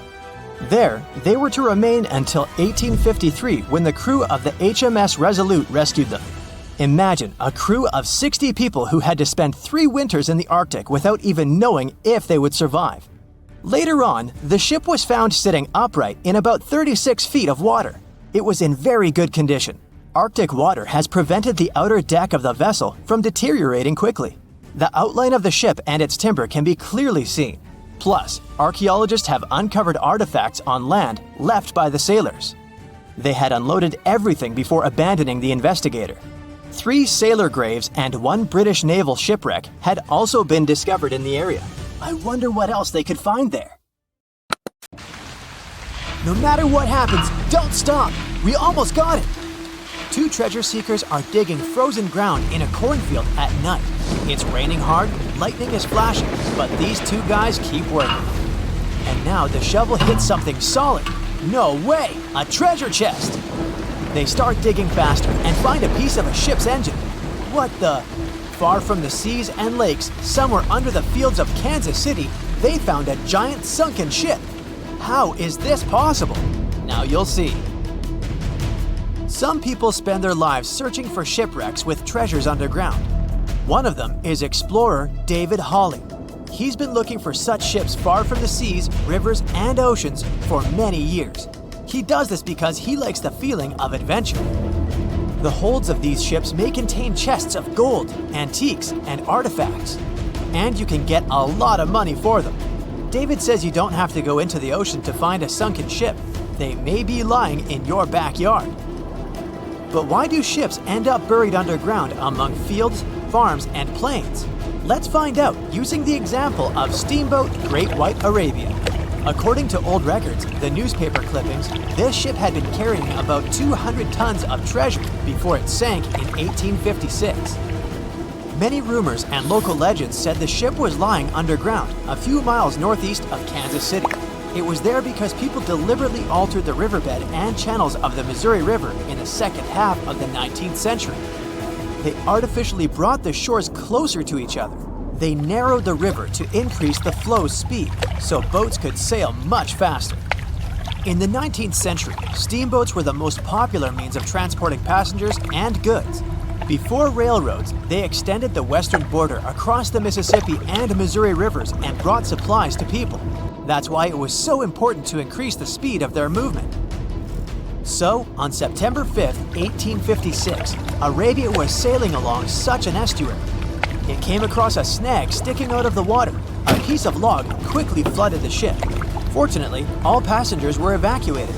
There, they were to remain until 1853 when the crew of the HMS Resolute rescued them. Imagine a crew of 60 people who had to spend 3 winters in the Arctic without even knowing if they would survive. Later on, the ship was found sitting upright in about 36 feet of water. It was in very good condition. Arctic water has prevented the outer deck of the vessel from deteriorating quickly. The outline of the ship and its timber can be clearly seen. Plus, archaeologists have uncovered artifacts on land left by the sailors. They had unloaded everything before abandoning the Investigator. 3 sailor graves and 1 British naval shipwreck had also been discovered in the area. I wonder what else they could find there. No matter what happens, don't stop! We almost got it! 2 treasure seekers are digging frozen ground in a cornfield at night. It's raining hard, lightning is flashing, but these 2 guys keep working. And now the shovel hits something solid. No way! A treasure chest! They start digging faster and find a piece of a ship's engine. What the? Far from the seas and lakes, somewhere under the fields of Kansas City, they found a giant sunken ship. How is this possible? Now you'll see. Some people spend their lives searching for shipwrecks with treasures underground. One of them is explorer David Hawley. He's been looking for such ships far from the seas, rivers, and oceans for many years. He does this because he likes the feeling of adventure. The holds of these ships may contain chests of gold, antiques, and artifacts, and you can get a lot of money for them. David says you don't have to go into the ocean to find a sunken ship. They may be lying in your backyard. But why do ships end up buried underground among fields, farms, and plains? Let's find out using the example of steamboat Great White Arabia. According to old records, the newspaper clippings, this ship had been carrying about 200 tons of treasure before it sank in 1856. Many rumors and local legends said the ship was lying underground a few miles northeast of Kansas City. It was there because people deliberately altered the riverbed and channels of the Missouri River in the second half of the 19th century. They artificially brought the shores closer to each other. They narrowed the river to increase the flow's speed, so boats could sail much faster. In the 19th century, steamboats were the most popular means of transporting passengers and goods. Before railroads, they extended the western border across the Mississippi and Missouri rivers and brought supplies to people. That's why it was so important to increase the speed of their movement. So, on September 5th, 1856, Arabia was sailing along such an estuary. It came across a snag sticking out of the water. A piece of log quickly flooded the ship. Fortunately, all passengers were evacuated.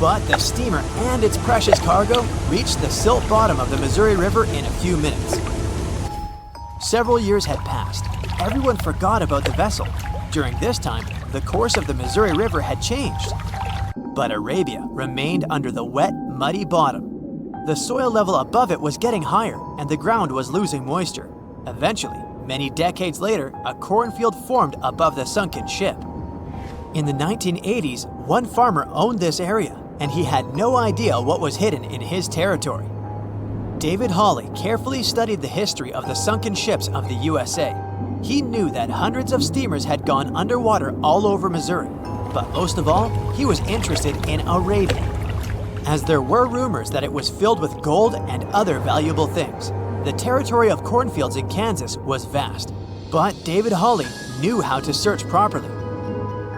But the steamer and its precious cargo reached the silt bottom of the Missouri River in a few minutes. Several years had passed. Everyone forgot about the vessel. During this time, the course of the Missouri River had changed. But Arabia remained under the wet, muddy bottom. The soil level above it was getting higher, and the ground was losing moisture. Eventually, many decades later, a cornfield formed above the sunken ship. In the 1980s, one farmer owned this area, and he had no idea what was hidden in his territory. David Hawley carefully studied the history of the sunken ships of the USA. He knew that hundreds of steamers had gone underwater all over Missouri, but most of all, he was interested in Arabia, as there were rumors that it was filled with gold and other valuable things. The territory of cornfields in Kansas was vast, but David Hawley knew how to search properly.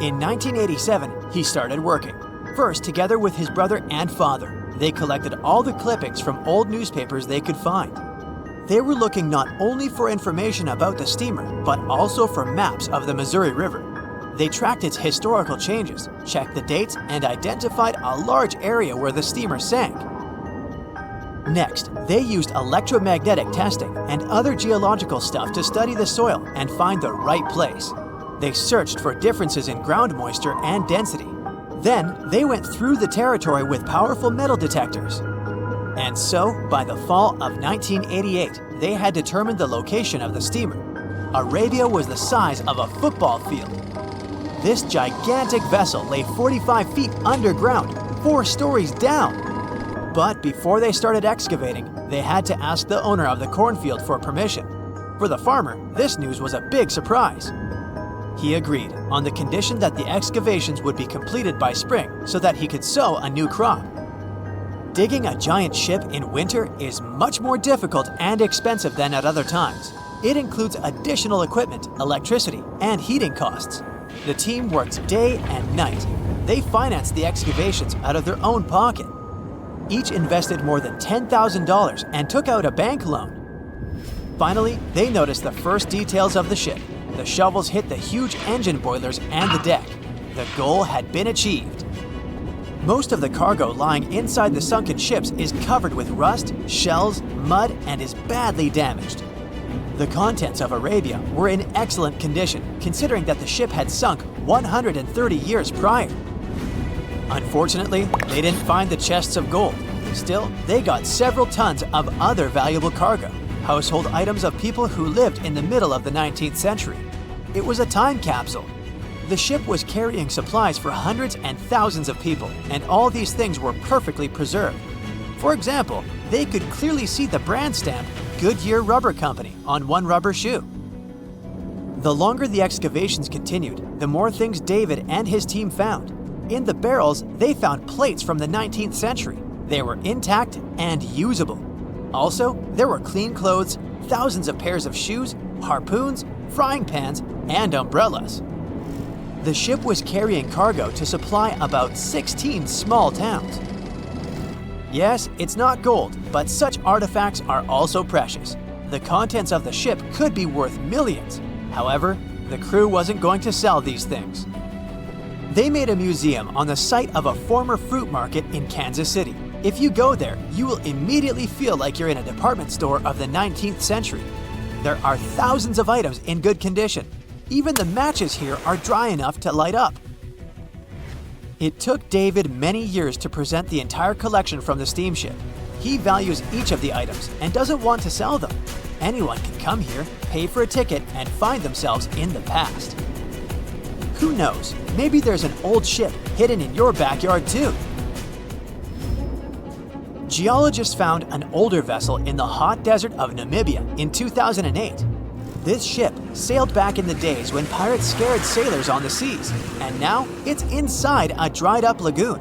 In 1987, he started working. First, together with his brother and father, they collected all the clippings from old newspapers they could find. They were looking not only for information about the steamer, but also for maps of the Missouri River. They tracked its historical changes, checked the dates, and identified a large area where the steamer sank. Next, they used electromagnetic testing and other geological stuff to study the soil and find the right place. They searched for differences in ground moisture and density. Then, they went through the territory with powerful metal detectors. And so, by the fall of 1988, they had determined the location of the steamer. Arabia was the size of a football field. This gigantic vessel lay 45 feet underground, 4 stories down. But before they started excavating, they had to ask the owner of the cornfield for permission. For the farmer, this news was a big surprise. He agreed, on the condition that the excavations would be completed by spring so that he could sow a new crop. Digging a giant ship in winter is much more difficult and expensive than at other times. It includes additional equipment, electricity, and heating costs. The team worked day and night. They financed the excavations out of their own pocket. Each invested more than $10,000 and took out a bank loan. Finally, they noticed the first details of the ship. The shovels hit the huge engine boilers and the deck. The goal had been achieved. Most of the cargo lying inside the sunken ships is covered with rust, shells, mud, and is badly damaged. The contents of Arabia were in excellent condition, considering that the ship had sunk 130 years prior. Unfortunately, they didn't find the chests of gold. Still, they got several tons of other valuable cargo, household items of people who lived in the middle of the 19th century. It was a time capsule. The ship was carrying supplies for hundreds and thousands of people, and all these things were perfectly preserved. For example, they could clearly see the brand stamp Goodyear Rubber Company on one rubber shoe. The longer the excavations continued, the more things David and his team found. In the barrels, they found plates from the 19th century. They were intact and usable. Also, there were clean clothes, thousands of pairs of shoes, harpoons, frying pans, and umbrellas. The ship was carrying cargo to supply about 16 small towns. Yes, it's not gold, but such artifacts are also precious. The contents of the ship could be worth millions. However, the crew wasn't going to sell these things. They made a museum on the site of a former fruit market in Kansas City. If you go there, you will immediately feel like you're in a department store of the 19th century. There are thousands of items in good condition. Even the matches here are dry enough to light up. It took David many years to present the entire collection from the steamship. He values each of the items and doesn't want to sell them. Anyone can come here, pay for a ticket, and find themselves in the past. Who knows, maybe there's an old ship hidden in your backyard too. Geologists found an older vessel in the hot desert of Namibia in 2008. This ship sailed back in the days when pirates scared sailors on the seas, and now it's inside a dried-up lagoon.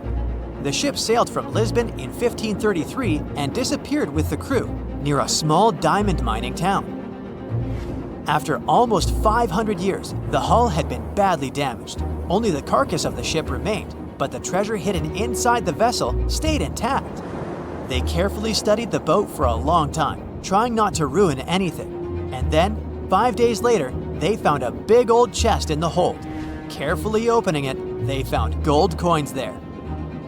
The ship sailed from Lisbon in 1533 and disappeared with the crew near a small diamond mining town. After almost 500 years, the hull had been badly damaged. Only the carcass of the ship remained, but the treasure hidden inside the vessel stayed intact. They carefully studied the boat for a long time, trying not to ruin anything. And then, 5 days later, they found a big old chest in the hold. Carefully opening it, they found gold coins there.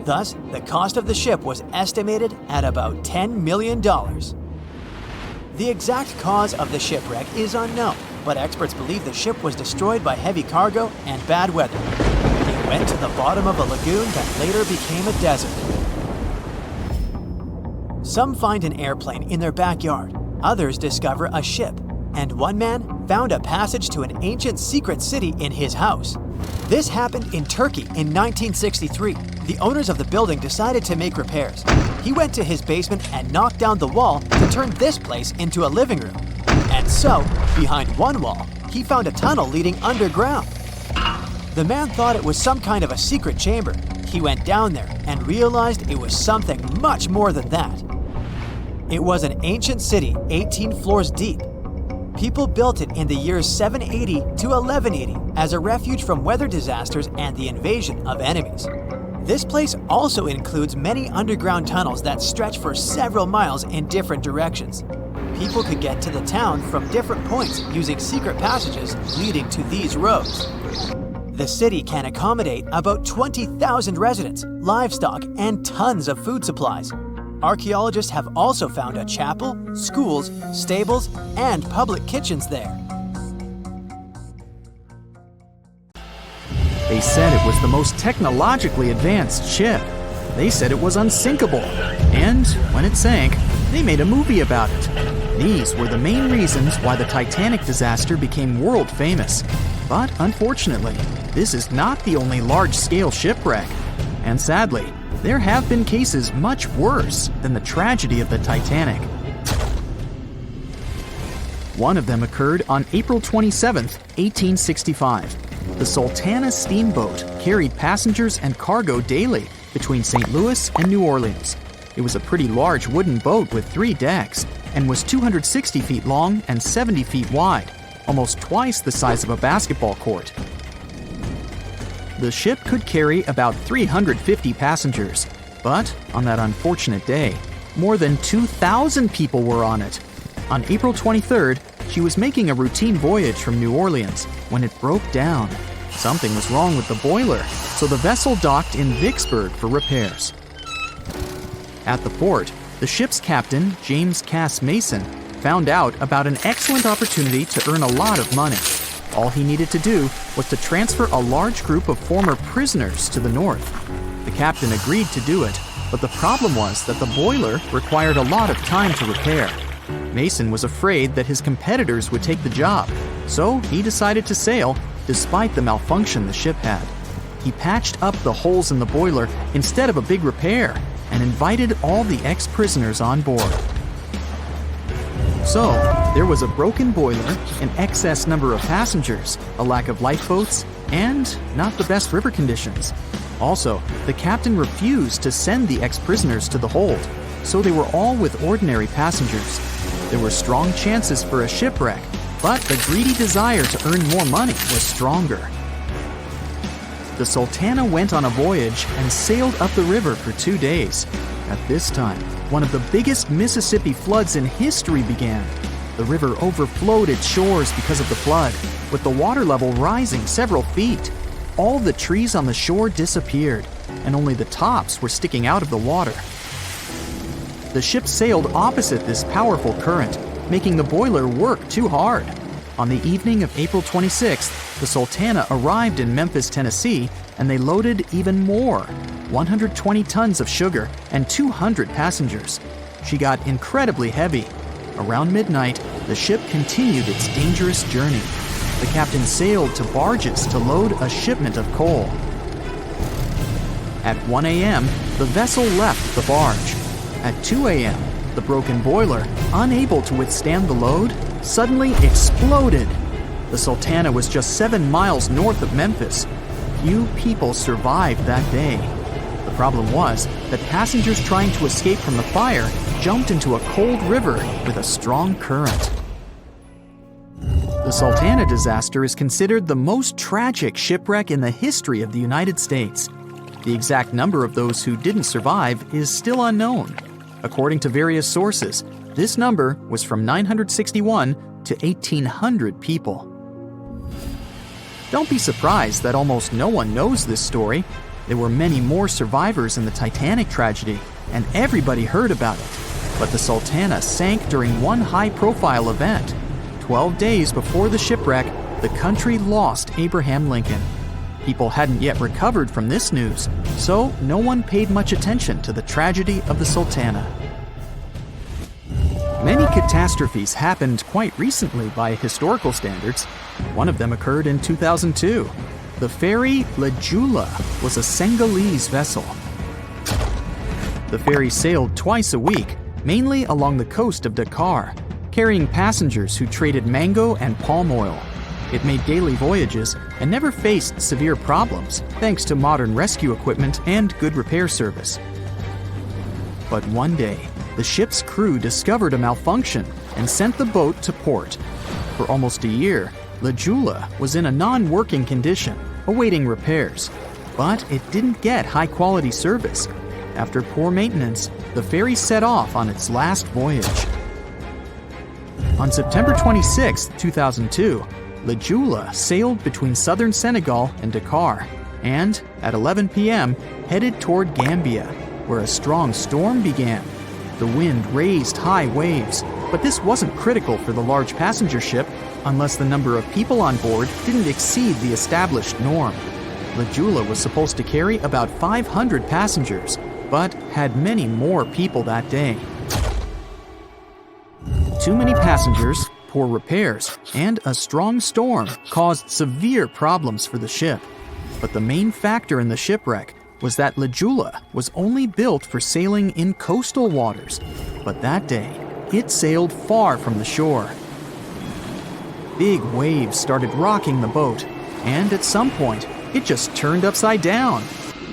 Thus, the cost of the ship was estimated at about $10 million. The exact cause of the shipwreck is unknown, but experts believe the ship was destroyed by heavy cargo and bad weather. It went to the bottom of a lagoon that later became a desert. Some find an airplane in their backyard, others discover a ship, and one man found a passage to an ancient secret city in his house. This happened in Turkey in 1963. The owners of the building decided to make repairs. He went to his basement and knocked down the wall to turn this place into a living room. And so, behind one wall, he found a tunnel leading underground. The man thought it was some kind of a secret chamber. He went down there and realized it was something much more than that. It was an ancient city 18 floors deep. People built it in the years 780 to 1180 as a refuge from weather disasters and the invasion of enemies. This place also includes many underground tunnels that stretch for several miles in different directions. People could get to the town from different points using secret passages leading to these roads. The city can accommodate about 20,000 residents, livestock, and tons of food supplies. Archaeologists have also found a chapel, schools, stables, and public kitchens there. They said it was the most technologically advanced ship. They said it was unsinkable. And when it sank, they made a movie about it. These were the main reasons why the Titanic disaster became world famous. But unfortunately, this is not the only large-scale shipwreck. And sadly, there have been cases much worse than the tragedy of the Titanic. One of them occurred on April 27, 1865. The Sultana steamboat carried passengers and cargo daily between St. Louis and New Orleans. It was a pretty large wooden boat with 3 decks and was 260 feet long and 70 feet wide, almost twice the size of a basketball court. The ship could carry about 350 passengers, but on that unfortunate day, more than 2,000 people were on it. On April 23rd, she was making a routine voyage from New Orleans when it broke down. Something was wrong with the boiler, so the vessel docked in Vicksburg for repairs. At the port, the ship's captain, James Cass Mason, found out about an excellent opportunity to earn a lot of money. All he needed to do was to transfer a large group of former prisoners to the north. The captain agreed to do it, but the problem was that the boiler required a lot of time to repair. Mason was afraid that his competitors would take the job, so he decided to sail despite the malfunction the ship had. He patched up the holes in the boiler instead of a big repair and invited all the ex-prisoners on board. So, there was a broken boiler, an excess number of passengers, a lack of lifeboats, and not the best river conditions. Also, the captain refused to send the ex-prisoners to the hold, so they were all with ordinary passengers. There were strong chances for a shipwreck, but the greedy desire to earn more money was stronger. The Sultana went on a voyage and sailed up the river for 2 days. At this time, one of the biggest Mississippi floods in history began. The river overflowed its shores because of the flood, with the water level rising several feet. All the trees on the shore disappeared, and only the tops were sticking out of the water. The ship sailed opposite this powerful current, making the boiler work too hard. On the evening of April 26th, the Sultana arrived in Memphis, Tennessee, and they loaded even more, 120 tons of sugar and 200 passengers. She got incredibly heavy. Around midnight, the ship continued its dangerous journey. The captain sailed to barges to load a shipment of coal. At 1 a.m., the vessel left the barge. At 2 a.m., the broken boiler, unable to withstand the load, suddenly exploded. The Sultana was just 7 miles north of Memphis. Few people survived that day. The problem was that passengers trying to escape from the fire jumped into a cold river with a strong current. The Sultana disaster is considered the most tragic shipwreck in the history of the United States. The exact number of those who didn't survive is still unknown. According to various sources, this number was from 961 to 1,800 people. Don't be surprised that almost no one knows this story. There were many more survivors in the Titanic tragedy, and everybody heard about it. But the Sultana sank during one high-profile event. 12 days before the shipwreck, the country lost Abraham Lincoln. People hadn't yet recovered from this news, so no one paid much attention to the tragedy of the Sultana. Many catastrophes happened quite recently by historical standards. One of them occurred in 2002. The ferry La Joola was a Senegalese vessel. The ferry sailed twice a week, mainly along the coast of Dakar, carrying passengers who traded mango and palm oil. It made daily voyages and never faced severe problems thanks to modern rescue equipment and good repair service. But one day, the ship's crew discovered a malfunction and sent the boat to port. For almost a year, La Joola was in a non-working condition, awaiting repairs. But it didn't get high-quality service. After poor maintenance, the ferry set off on its last voyage. On September 26, 2002, La Joola sailed between southern Senegal and Dakar, and at 11 p.m. headed toward Gambia, where a strong storm began. The wind raised high waves, but this wasn't critical for the large passenger ship unless the number of people on board didn't exceed the established norm. La Joola was supposed to carry about 500 passengers, but had many more people that day. Too many passengers, poor repairs, and a strong storm caused severe problems for the ship. But the main factor in the shipwreck was that La Joola was only built for sailing in coastal waters, but that day, it sailed far from the shore. Big waves started rocking the boat, and at some point, it just turned upside down.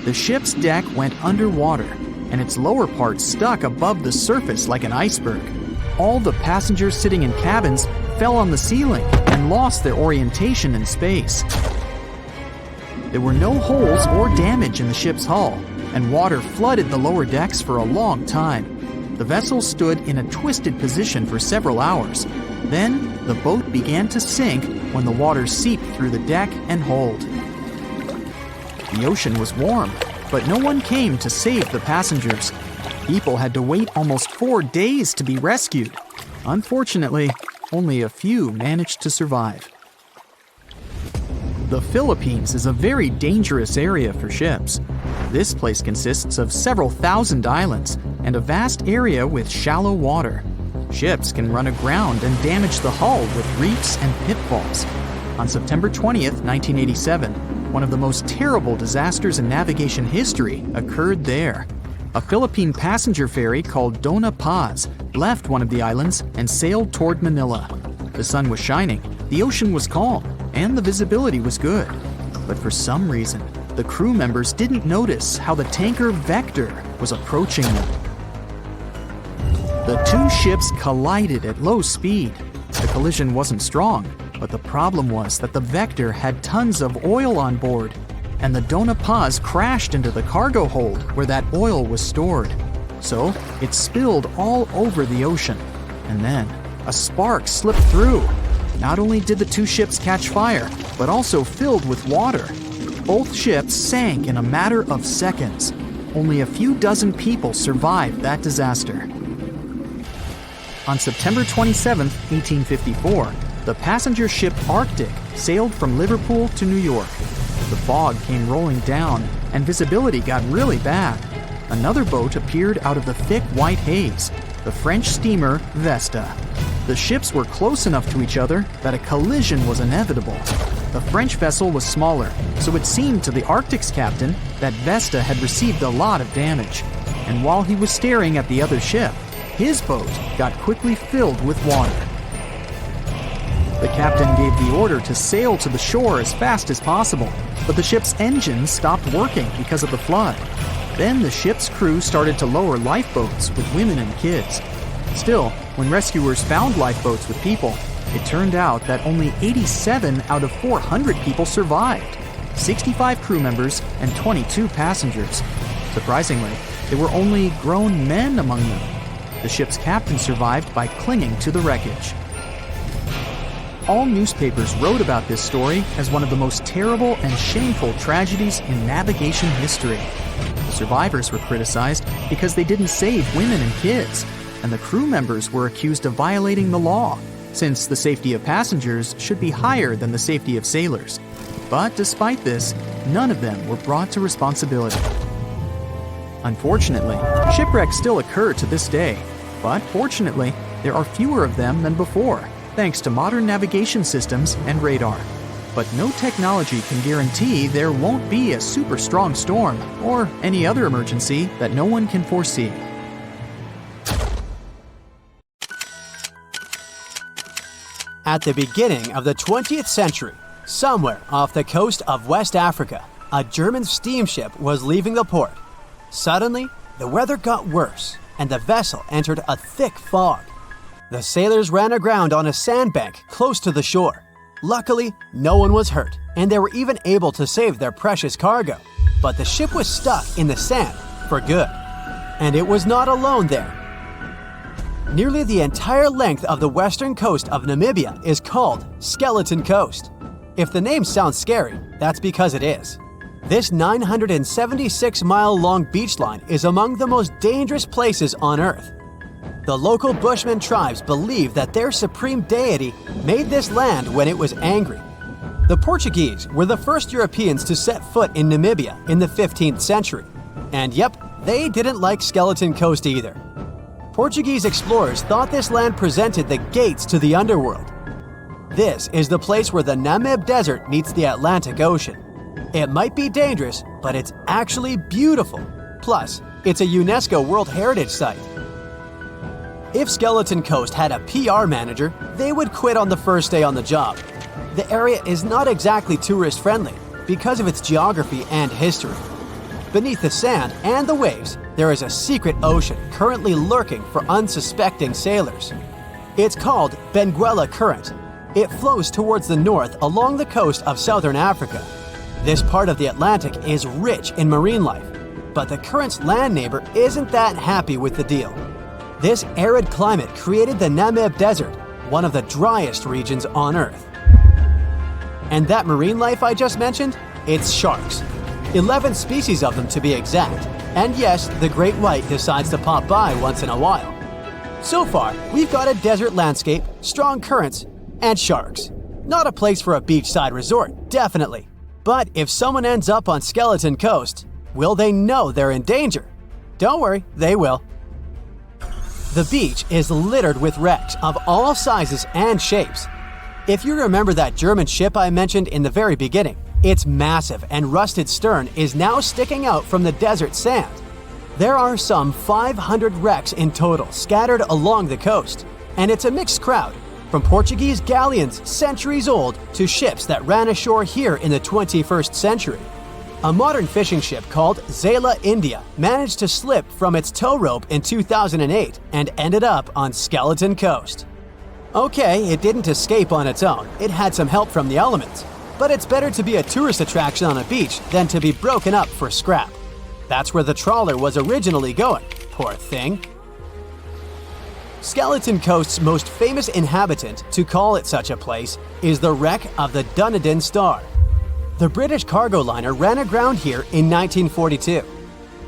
The ship's deck went underwater, and its lower part stuck above the surface like an iceberg. All the passengers sitting in cabins fell on the ceiling and lost their orientation in space. There were no holes or damage in the ship's hull, and water flooded the lower decks for a long time. The vessel stood in a twisted position for several hours. Then, the boat began to sink when the water seeped through the deck and hold. The ocean was warm, but no one came to save the passengers. People had to wait almost 4 days to be rescued. Unfortunately, only a few managed to survive. The Philippines is a very dangerous area for ships. This place consists of several thousand islands and a vast area with shallow water. Ships can run aground and damage the hull with reefs and pitfalls. On September 20th, 1987, one of the most terrible disasters in navigation history occurred there. A Philippine passenger ferry called Dona Paz left one of the islands and sailed toward Manila. The sun was shining, the ocean was calm, and the visibility was good. But for some reason, the crew members didn't notice how the tanker Vector was approaching them. The two ships collided at low speed. The collision wasn't strong, but the problem was that the Vector had tons of oil on board, and the Dona Paz crashed into the cargo hold where that oil was stored. So it spilled all over the ocean, and then a spark slipped through. Not only did the two ships catch fire, but also filled with water. Both ships sank in a matter of seconds. Only a few dozen people survived that disaster. On September 27, 1854, the passenger ship Arctic sailed from Liverpool to New York. The fog came rolling down, and visibility got really bad. Another boat appeared out of the thick white haze, the French steamer Vesta. The ships were close enough to each other that a collision was inevitable. The French vessel was smaller, so it seemed to the Arctic's captain that Vesta had received a lot of damage. And while he was staring at the other ship, his boat got quickly filled with water. The captain gave the order to sail to the shore as fast as possible, but the ship's engines stopped working because of the flood. Then the ship's crew started to lower lifeboats with women and kids. Still, when rescuers found lifeboats with people, it turned out that only 87 out of 400 people survived, 65 crew members and 22 passengers. Surprisingly, there were only grown men among them. The ship's captain survived by clinging to the wreckage. All newspapers wrote about this story as one of the most terrible and shameful tragedies in navigation history. Survivors were criticized because they didn't save women and kids, and the crew members were accused of violating the law, since the safety of passengers should be higher than the safety of sailors. But despite this, none of them were brought to responsibility. Unfortunately, shipwrecks still occur to this day, but fortunately, there are fewer of them than before, thanks to modern navigation systems and radar. But no technology can guarantee there won't be a super strong storm or any other emergency that no one can foresee. At the beginning of the 20th century, somewhere off the coast of West Africa, a German steamship was leaving the port. Suddenly, the weather got worse, and the vessel entered a thick fog. The sailors ran aground on a sandbank close to the shore. Luckily, no one was hurt, and they were even able to save their precious cargo. But the ship was stuck in the sand for good. And it was not alone there. Nearly the entire length of the western coast of Namibia is called Skeleton Coast. If the name sounds scary, that's because it is. This 976-mile-long beach line is among the most dangerous places on Earth. The local Bushman tribes believe that their supreme deity made this land when it was angry. The Portuguese were the first Europeans to set foot in Namibia in the 15th century. And yep, they didn't like Skeleton Coast either. Portuguese explorers thought this land presented the gates to the underworld. This is the place where the Namib Desert meets the Atlantic Ocean. It might be dangerous, but it's actually beautiful. Plus, it's a UNESCO World Heritage Site. If Skeleton Coast had a PR manager, they would quit on the first day on the job. The area is not exactly tourist-friendly because of its geography and history. Beneath the sand and the waves, there is a secret ocean currently lurking for unsuspecting sailors. It's called Benguela Current. It flows towards the north along the coast of southern Africa. This part of the Atlantic is rich in marine life, but the current's land neighbor isn't that happy with the deal. This arid climate created the Namib Desert, one of the driest regions on Earth. And that marine life I just mentioned? It's sharks. 11 species of them to be exact. And yes, the great white decides to pop by once in a while. So far, we've got a desert landscape, strong currents, and sharks. Not a place for a beachside resort, definitely. But if someone ends up on Skeleton Coast, will they know they're in danger? Don't worry, they will. The beach is littered with wrecks of all sizes and shapes. If you remember that German ship I mentioned in the very beginning, its massive and rusted stern is now sticking out from the desert sand. There are some 500 wrecks in total scattered along the coast, and it's a mixed crowd, from Portuguese galleons centuries old to ships that ran ashore here in the 21st century. A modern fishing ship called Zela India managed to slip from its tow rope in 2008 and ended up on Skeleton Coast. Okay, it didn't escape on its own, it had some help from the elements. But it's better to be a tourist attraction on a beach than to be broken up for scrap. That's where the trawler was originally going, poor thing. Skeleton Coast's most famous inhabitant, to call it such a place, is the wreck of the Dunedin Star. The British cargo liner ran aground here in 1942.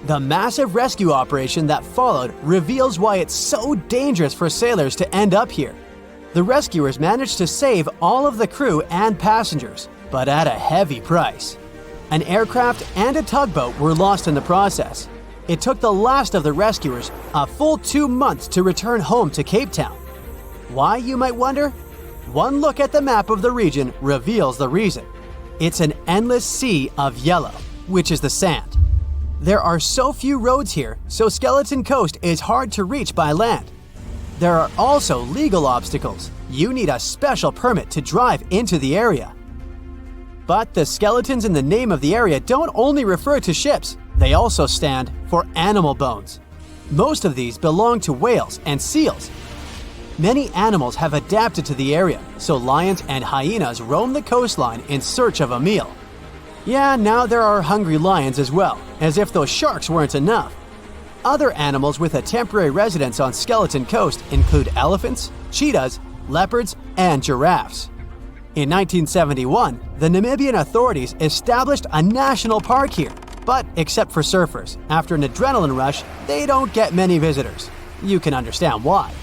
The massive rescue operation that followed reveals why it's so dangerous for sailors to end up here. The rescuers managed to save all of the crew and passengers, but at a heavy price. An aircraft and a tugboat were lost in the process. It took the last of the rescuers a full 2 months to return home to Cape Town. Why, you might wonder? One look at the map of the region reveals the reason. It's an endless sea of yellow, which is the sand. There are so few roads here, so Skeleton Coast is hard to reach by land. There are also legal obstacles. You need a special permit to drive into the area. But the skeletons in the name of the area don't only refer to ships, they also stand for animal bones. Most of these belong to whales and seals. Many animals have adapted to the area, so lions and hyenas roam the coastline in search of a meal. Yeah, now there are hungry lions as well, as if those sharks weren't enough. Other animals with a temporary residence on Skeleton Coast include elephants, cheetahs, leopards, and giraffes. In 1971, the Namibian authorities established a national park here. But except for surfers, after an adrenaline rush, they don't get many visitors. You can understand why.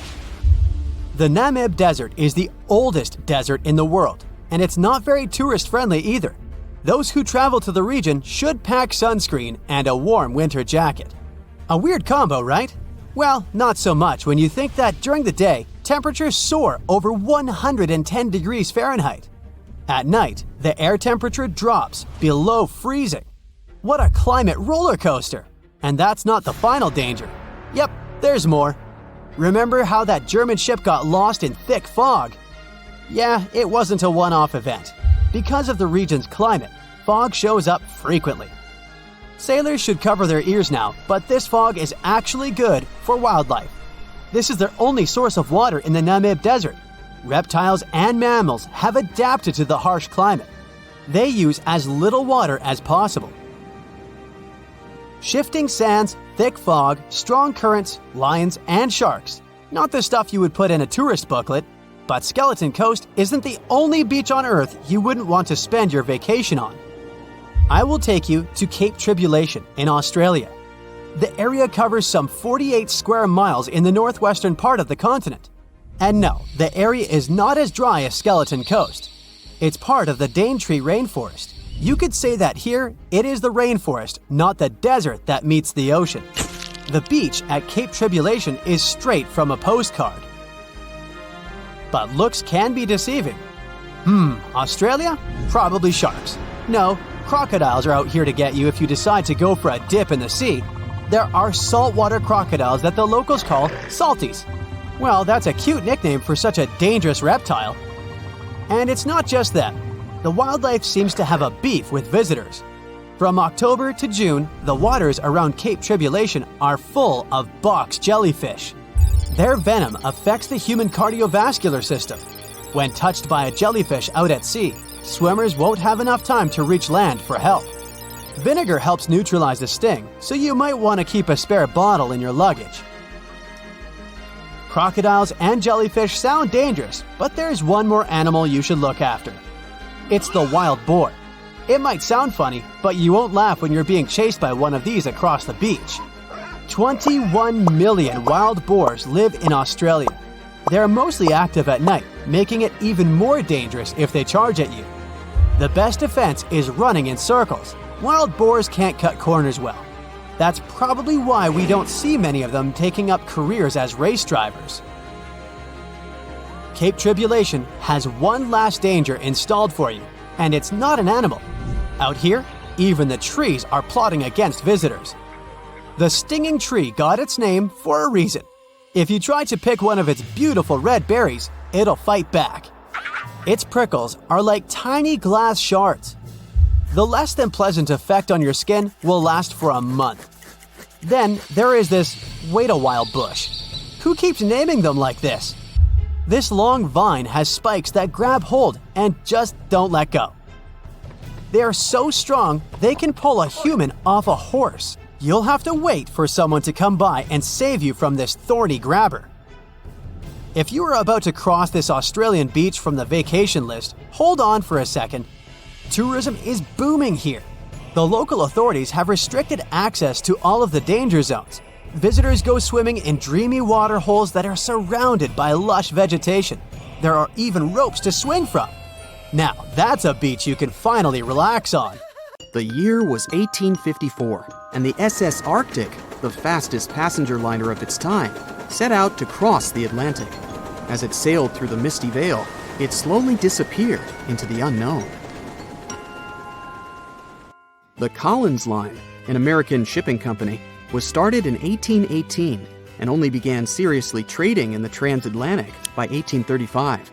The Namib Desert is the oldest desert in the world, and it's not very tourist-friendly either. Those who travel to the region should pack sunscreen and a warm winter jacket. A weird combo, right? Well, not so much when you think that during the day, temperatures soar over 110 degrees Fahrenheit. At night, the air temperature drops below freezing. What a climate roller coaster! And that's not the final danger. Yep, there's more. Remember how that German ship got lost in thick fog? Yeah, it wasn't a one-off event. Because of the region's climate, fog shows up frequently. Sailors should cover their ears now, but this fog is actually good for wildlife. This is their only source of water in the Namib Desert. Reptiles and mammals have adapted to the harsh climate. They use as little water as possible. Shifting sands, thick fog, strong currents, lions, and sharks. Not the stuff you would put in a tourist booklet, but Skeleton Coast isn't the only beach on Earth you wouldn't want to spend your vacation on. I will take you to Cape Tribulation in Australia. The area covers some 48 square miles in the northwestern part of the continent. And no, the area is not as dry as Skeleton Coast. It's part of the Daintree rainforest. You could say that here, it is the rainforest, not the desert that meets the ocean. The beach at Cape Tribulation is straight from a postcard. But looks can be deceiving. Australia? Probably sharks. No, crocodiles are out here to get you if you decide to go for a dip in the sea. There are saltwater crocodiles that the locals call salties. Well, that's a cute nickname for such a dangerous reptile. And it's not just that. The wildlife seems to have a beef with visitors. From October to June, the waters around Cape Tribulation are full of box jellyfish. Their venom affects the human cardiovascular system. When touched by a jellyfish out at sea, swimmers won't have enough time to reach land for help. Vinegar helps neutralize the sting, so you might want to keep a spare bottle in your luggage. Crocodiles and jellyfish sound dangerous, but there's one more animal you should look after. It's the wild boar. It might sound funny, but you won't laugh when you're being chased by one of these across the beach. 21 million wild boars live in Australia. They're mostly active at night, making it even more dangerous if they charge at you. The best defense is running in circles. Wild boars can't cut corners well. That's probably why we don't see many of them taking up careers as race drivers. Cape Tribulation has one last danger installed for you, and it's not an animal. Out here, even the trees are plotting against visitors. The stinging tree got its name for a reason. If you try to pick one of its beautiful red berries, it'll fight back. Its prickles are like tiny glass shards. The less than pleasant effect on your skin will last for a month. Then there is this wait-a-while bush. Who keeps naming them like this? This long vine has spikes that grab hold and just don't let go. They are so strong, they can pull a human off a horse. You'll have to wait for someone to come by and save you from this thorny grabber. If you are about to cross this Australian beach from the vacation list, hold on for a second. Tourism is booming here. The local authorities have restricted access to all of the danger zones. Visitors go swimming in dreamy water holes that are surrounded by lush vegetation. There are even ropes to swing from. Now, that's a beach you can finally relax on. The year was 1854, and the SS Arctic, the fastest passenger liner of its time, set out to cross the Atlantic. As it sailed through the misty veil, it slowly disappeared into the unknown. The Collins Line, an American shipping company, was started in 1818 and only began seriously trading in the transatlantic by 1835.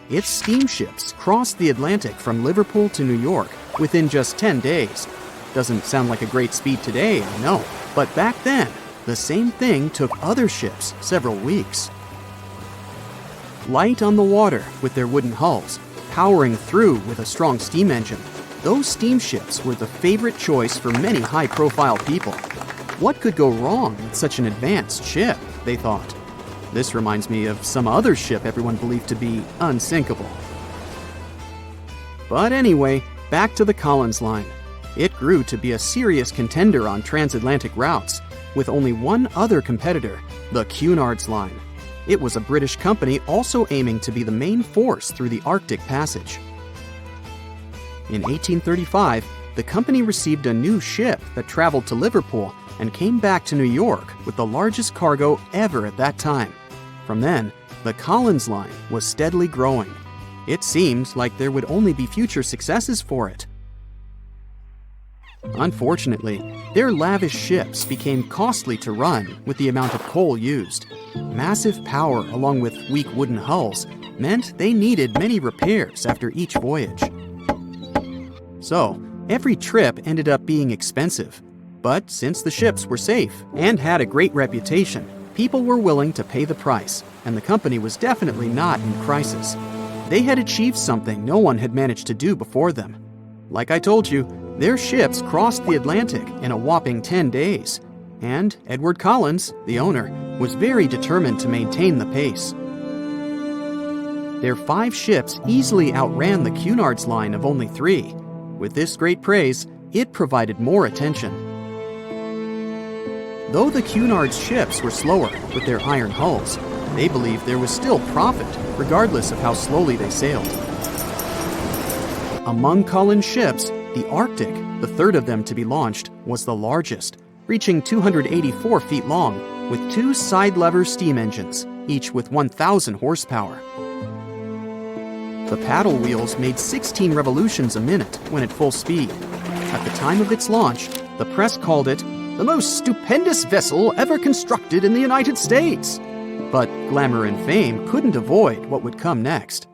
Its steamships crossed the Atlantic from Liverpool to New York within just 10 days. Doesn't sound like a great speed today, I know, but back then, the same thing took other ships several weeks. Light on the water with their wooden hulls, powering through with a strong steam engine, those steamships were the favorite choice for many high-profile people. What could go wrong with such an advanced ship, they thought. This reminds me of some other ship everyone believed to be unsinkable. But anyway, back to the Collins Line. It grew to be a serious contender on transatlantic routes, with only one other competitor, the Cunard's Line. It was a British company also aiming to be the main force through the Arctic Passage. In 1835, the company received a new ship that traveled to Liverpool and came back to New York with the largest cargo ever at that time. From then, the Collins Line was steadily growing. It seemed like there would only be future successes for it. Unfortunately, their lavish ships became costly to run with the amount of coal used. Massive power along with weak wooden hulls meant they needed many repairs after each voyage. So, every trip ended up being expensive. But since the ships were safe and had a great reputation, people were willing to pay the price, and the company was definitely not in crisis. They had achieved something no one had managed to do before them. Like I told you, their ships crossed the Atlantic in a whopping 10 days, and Edward Collins, the owner, was very determined to maintain the pace. Their 5 ships easily outran the Cunard's Line of only 3. With this great praise, it provided more attention. Though the Cunard's ships were slower with their iron hulls, they believed there was still profit, regardless of how slowly they sailed. Among Collins' ships, the Arctic, the third of them to be launched, was the largest, reaching 284 feet long, with 2 side-lever steam engines, each with 1,000 horsepower. The paddle wheels made 16 revolutions a minute when at full speed. At the time of its launch, the press called it the most stupendous vessel ever constructed in the United States. But glamour and fame couldn't avoid what would come next.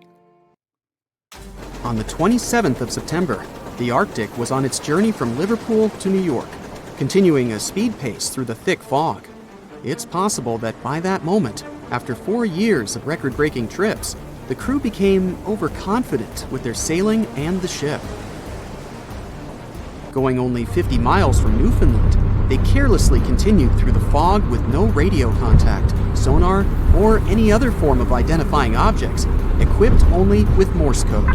On the 27th of September, the Arctic was on its journey from Liverpool to New York, continuing a speed pace through the thick fog. It's possible that by that moment, after 4 years of record-breaking trips, the crew became overconfident with their sailing and the ship. Going only 50 miles from Newfoundland, they carelessly continued through the fog with no radio contact, sonar, or any other form of identifying objects, equipped only with Morse code.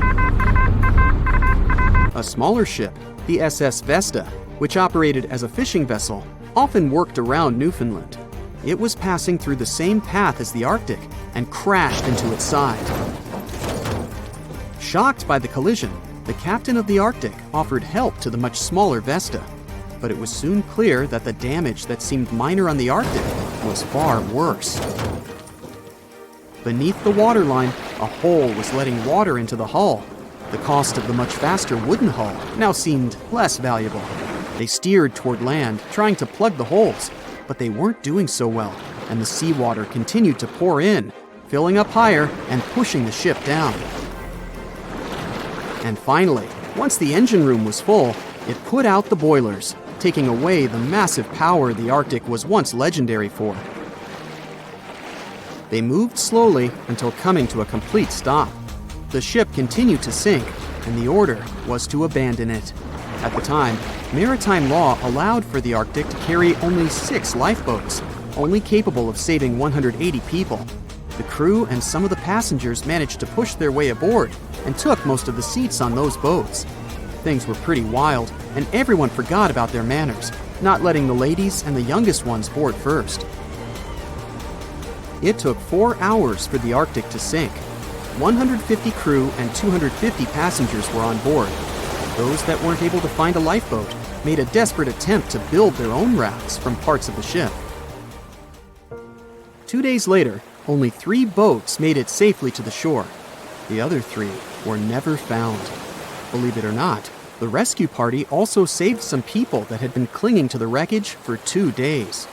A smaller ship, the SS Vesta, which operated as a fishing vessel, often worked around Newfoundland. It was passing through the same path as the Arctic and crashed into its side. Shocked by the collision, the captain of the Arctic offered help to the much smaller Vesta, but it was soon clear that the damage that seemed minor on the Arctic was far worse. Beneath the waterline, a hole was letting water into the hull. The cost of the much faster wooden hull now seemed less valuable. They steered toward land, trying to plug the holes, but they weren't doing so well, and the seawater continued to pour in, filling up higher and pushing the ship down. And finally, once the engine room was full, it put out the boilers, taking away the massive power the Arctic was once legendary for. They moved slowly until coming to a complete stop. The ship continued to sink, and the order was to abandon it. At the time, maritime law allowed for the Arctic to carry only 6 lifeboats, only capable of saving 180 people. The crew and some of the passengers managed to push their way aboard and took most of the seats on those boats. Things were pretty wild, and everyone forgot about their manners, not letting the ladies and the youngest ones board first. It took 4 hours for the Arctic to sink. 150 crew and 250 passengers were on board. Those that weren't able to find a lifeboat made a desperate attempt to build their own rafts from parts of the ship. 2 days later, only 3 boats made it safely to the shore. The other 3 were never found. Believe it or not, the rescue party also saved some people that had been clinging to the wreckage for 2 days.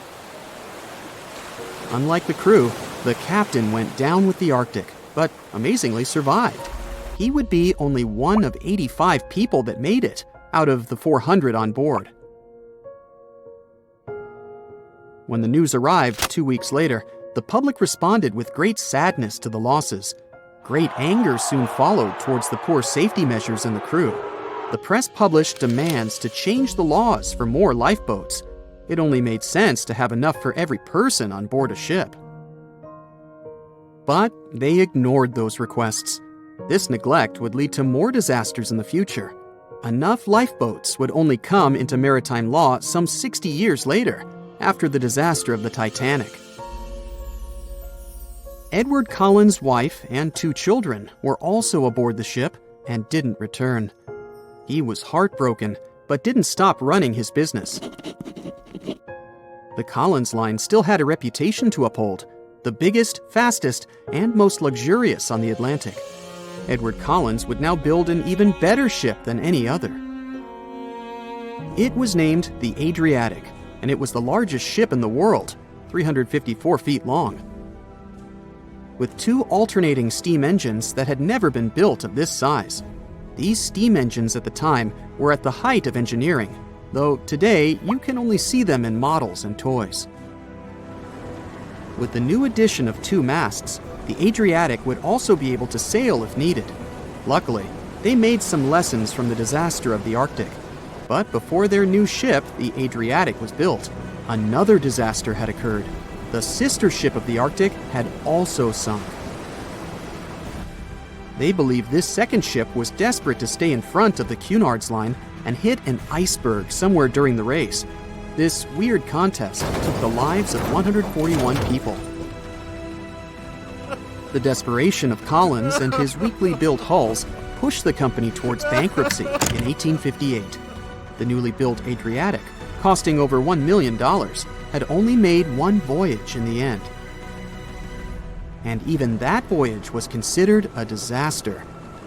Unlike the crew, the captain went down with the Arctic, but amazingly survived. He would be only one of 85 people that made it, out of the 400 on board. When the news arrived 2 weeks later, the public responded with great sadness to the losses. Great anger soon followed towards the poor safety measures in the crew. The press published demands to change the laws for more lifeboats. It only made sense to have enough for every person on board a ship. But they ignored those requests. This neglect would lead to more disasters in the future. Enough lifeboats would only come into maritime law some 60 years later, after the disaster of the Titanic. Edward Collins' wife and 2 children were also aboard the ship and didn't return. He was heartbroken, but didn't stop running his business. The Collins line still had a reputation to uphold, the biggest, fastest, and most luxurious on the Atlantic. Edward Collins would now build an even better ship than any other. It was named the Adriatic, and it was the largest ship in the world, 354 feet long. With 2 alternating steam engines that had never been built of this size. These steam engines at the time were at the height of engineering, though today you can only see them in models and toys. With the new addition of 2 masts, the Adriatic would also be able to sail if needed. Luckily, they made some lessons from the disaster of the Arctic. But before their new ship, the Adriatic, was built, another disaster had occurred. The sister ship of the Arctic had also sunk. They believed this second ship was desperate to stay in front of the Cunard's line and hit an iceberg somewhere during the race. This weird contest took the lives of 141 people. The desperation of Collins and his weakly built hulls pushed the company towards bankruptcy in 1858. The newly built Adriatic, costing over $1 million, had only made 1 voyage in the end. And even that voyage was considered a disaster.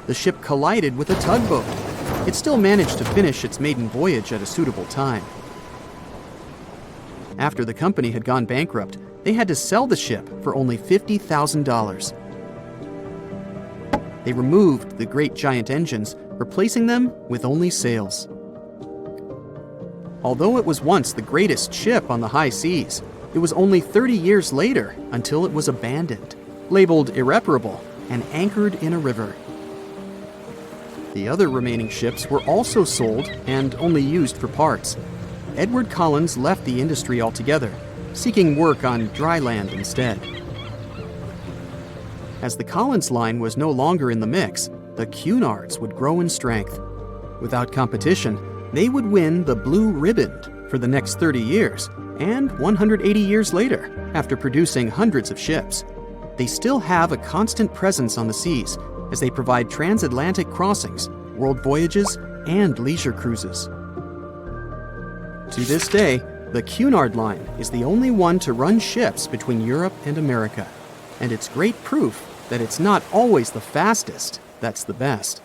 The ship collided with a tugboat. It still managed to finish its maiden voyage at a suitable time. After the company had gone bankrupt, they had to sell the ship for only $50,000. They removed the great giant engines, replacing them with only sails. Although it was once the greatest ship on the high seas, it was only 30 years later until it was abandoned, labeled irreparable, and anchored in a river. The other remaining ships were also sold and only used for parts. Edward Collins left the industry altogether, seeking work on dry land instead. As the Collins line was no longer in the mix, the Cunards would grow in strength. Without competition, they would win the Blue Ribbon for the next 30 years, and 180 years later, after producing hundreds of ships. They still have a constant presence on the seas as they provide transatlantic crossings, world voyages, and leisure cruises. To this day, the Cunard line is the only one to run ships between Europe and America, and it's great proof that it's not always the fastest that's the best.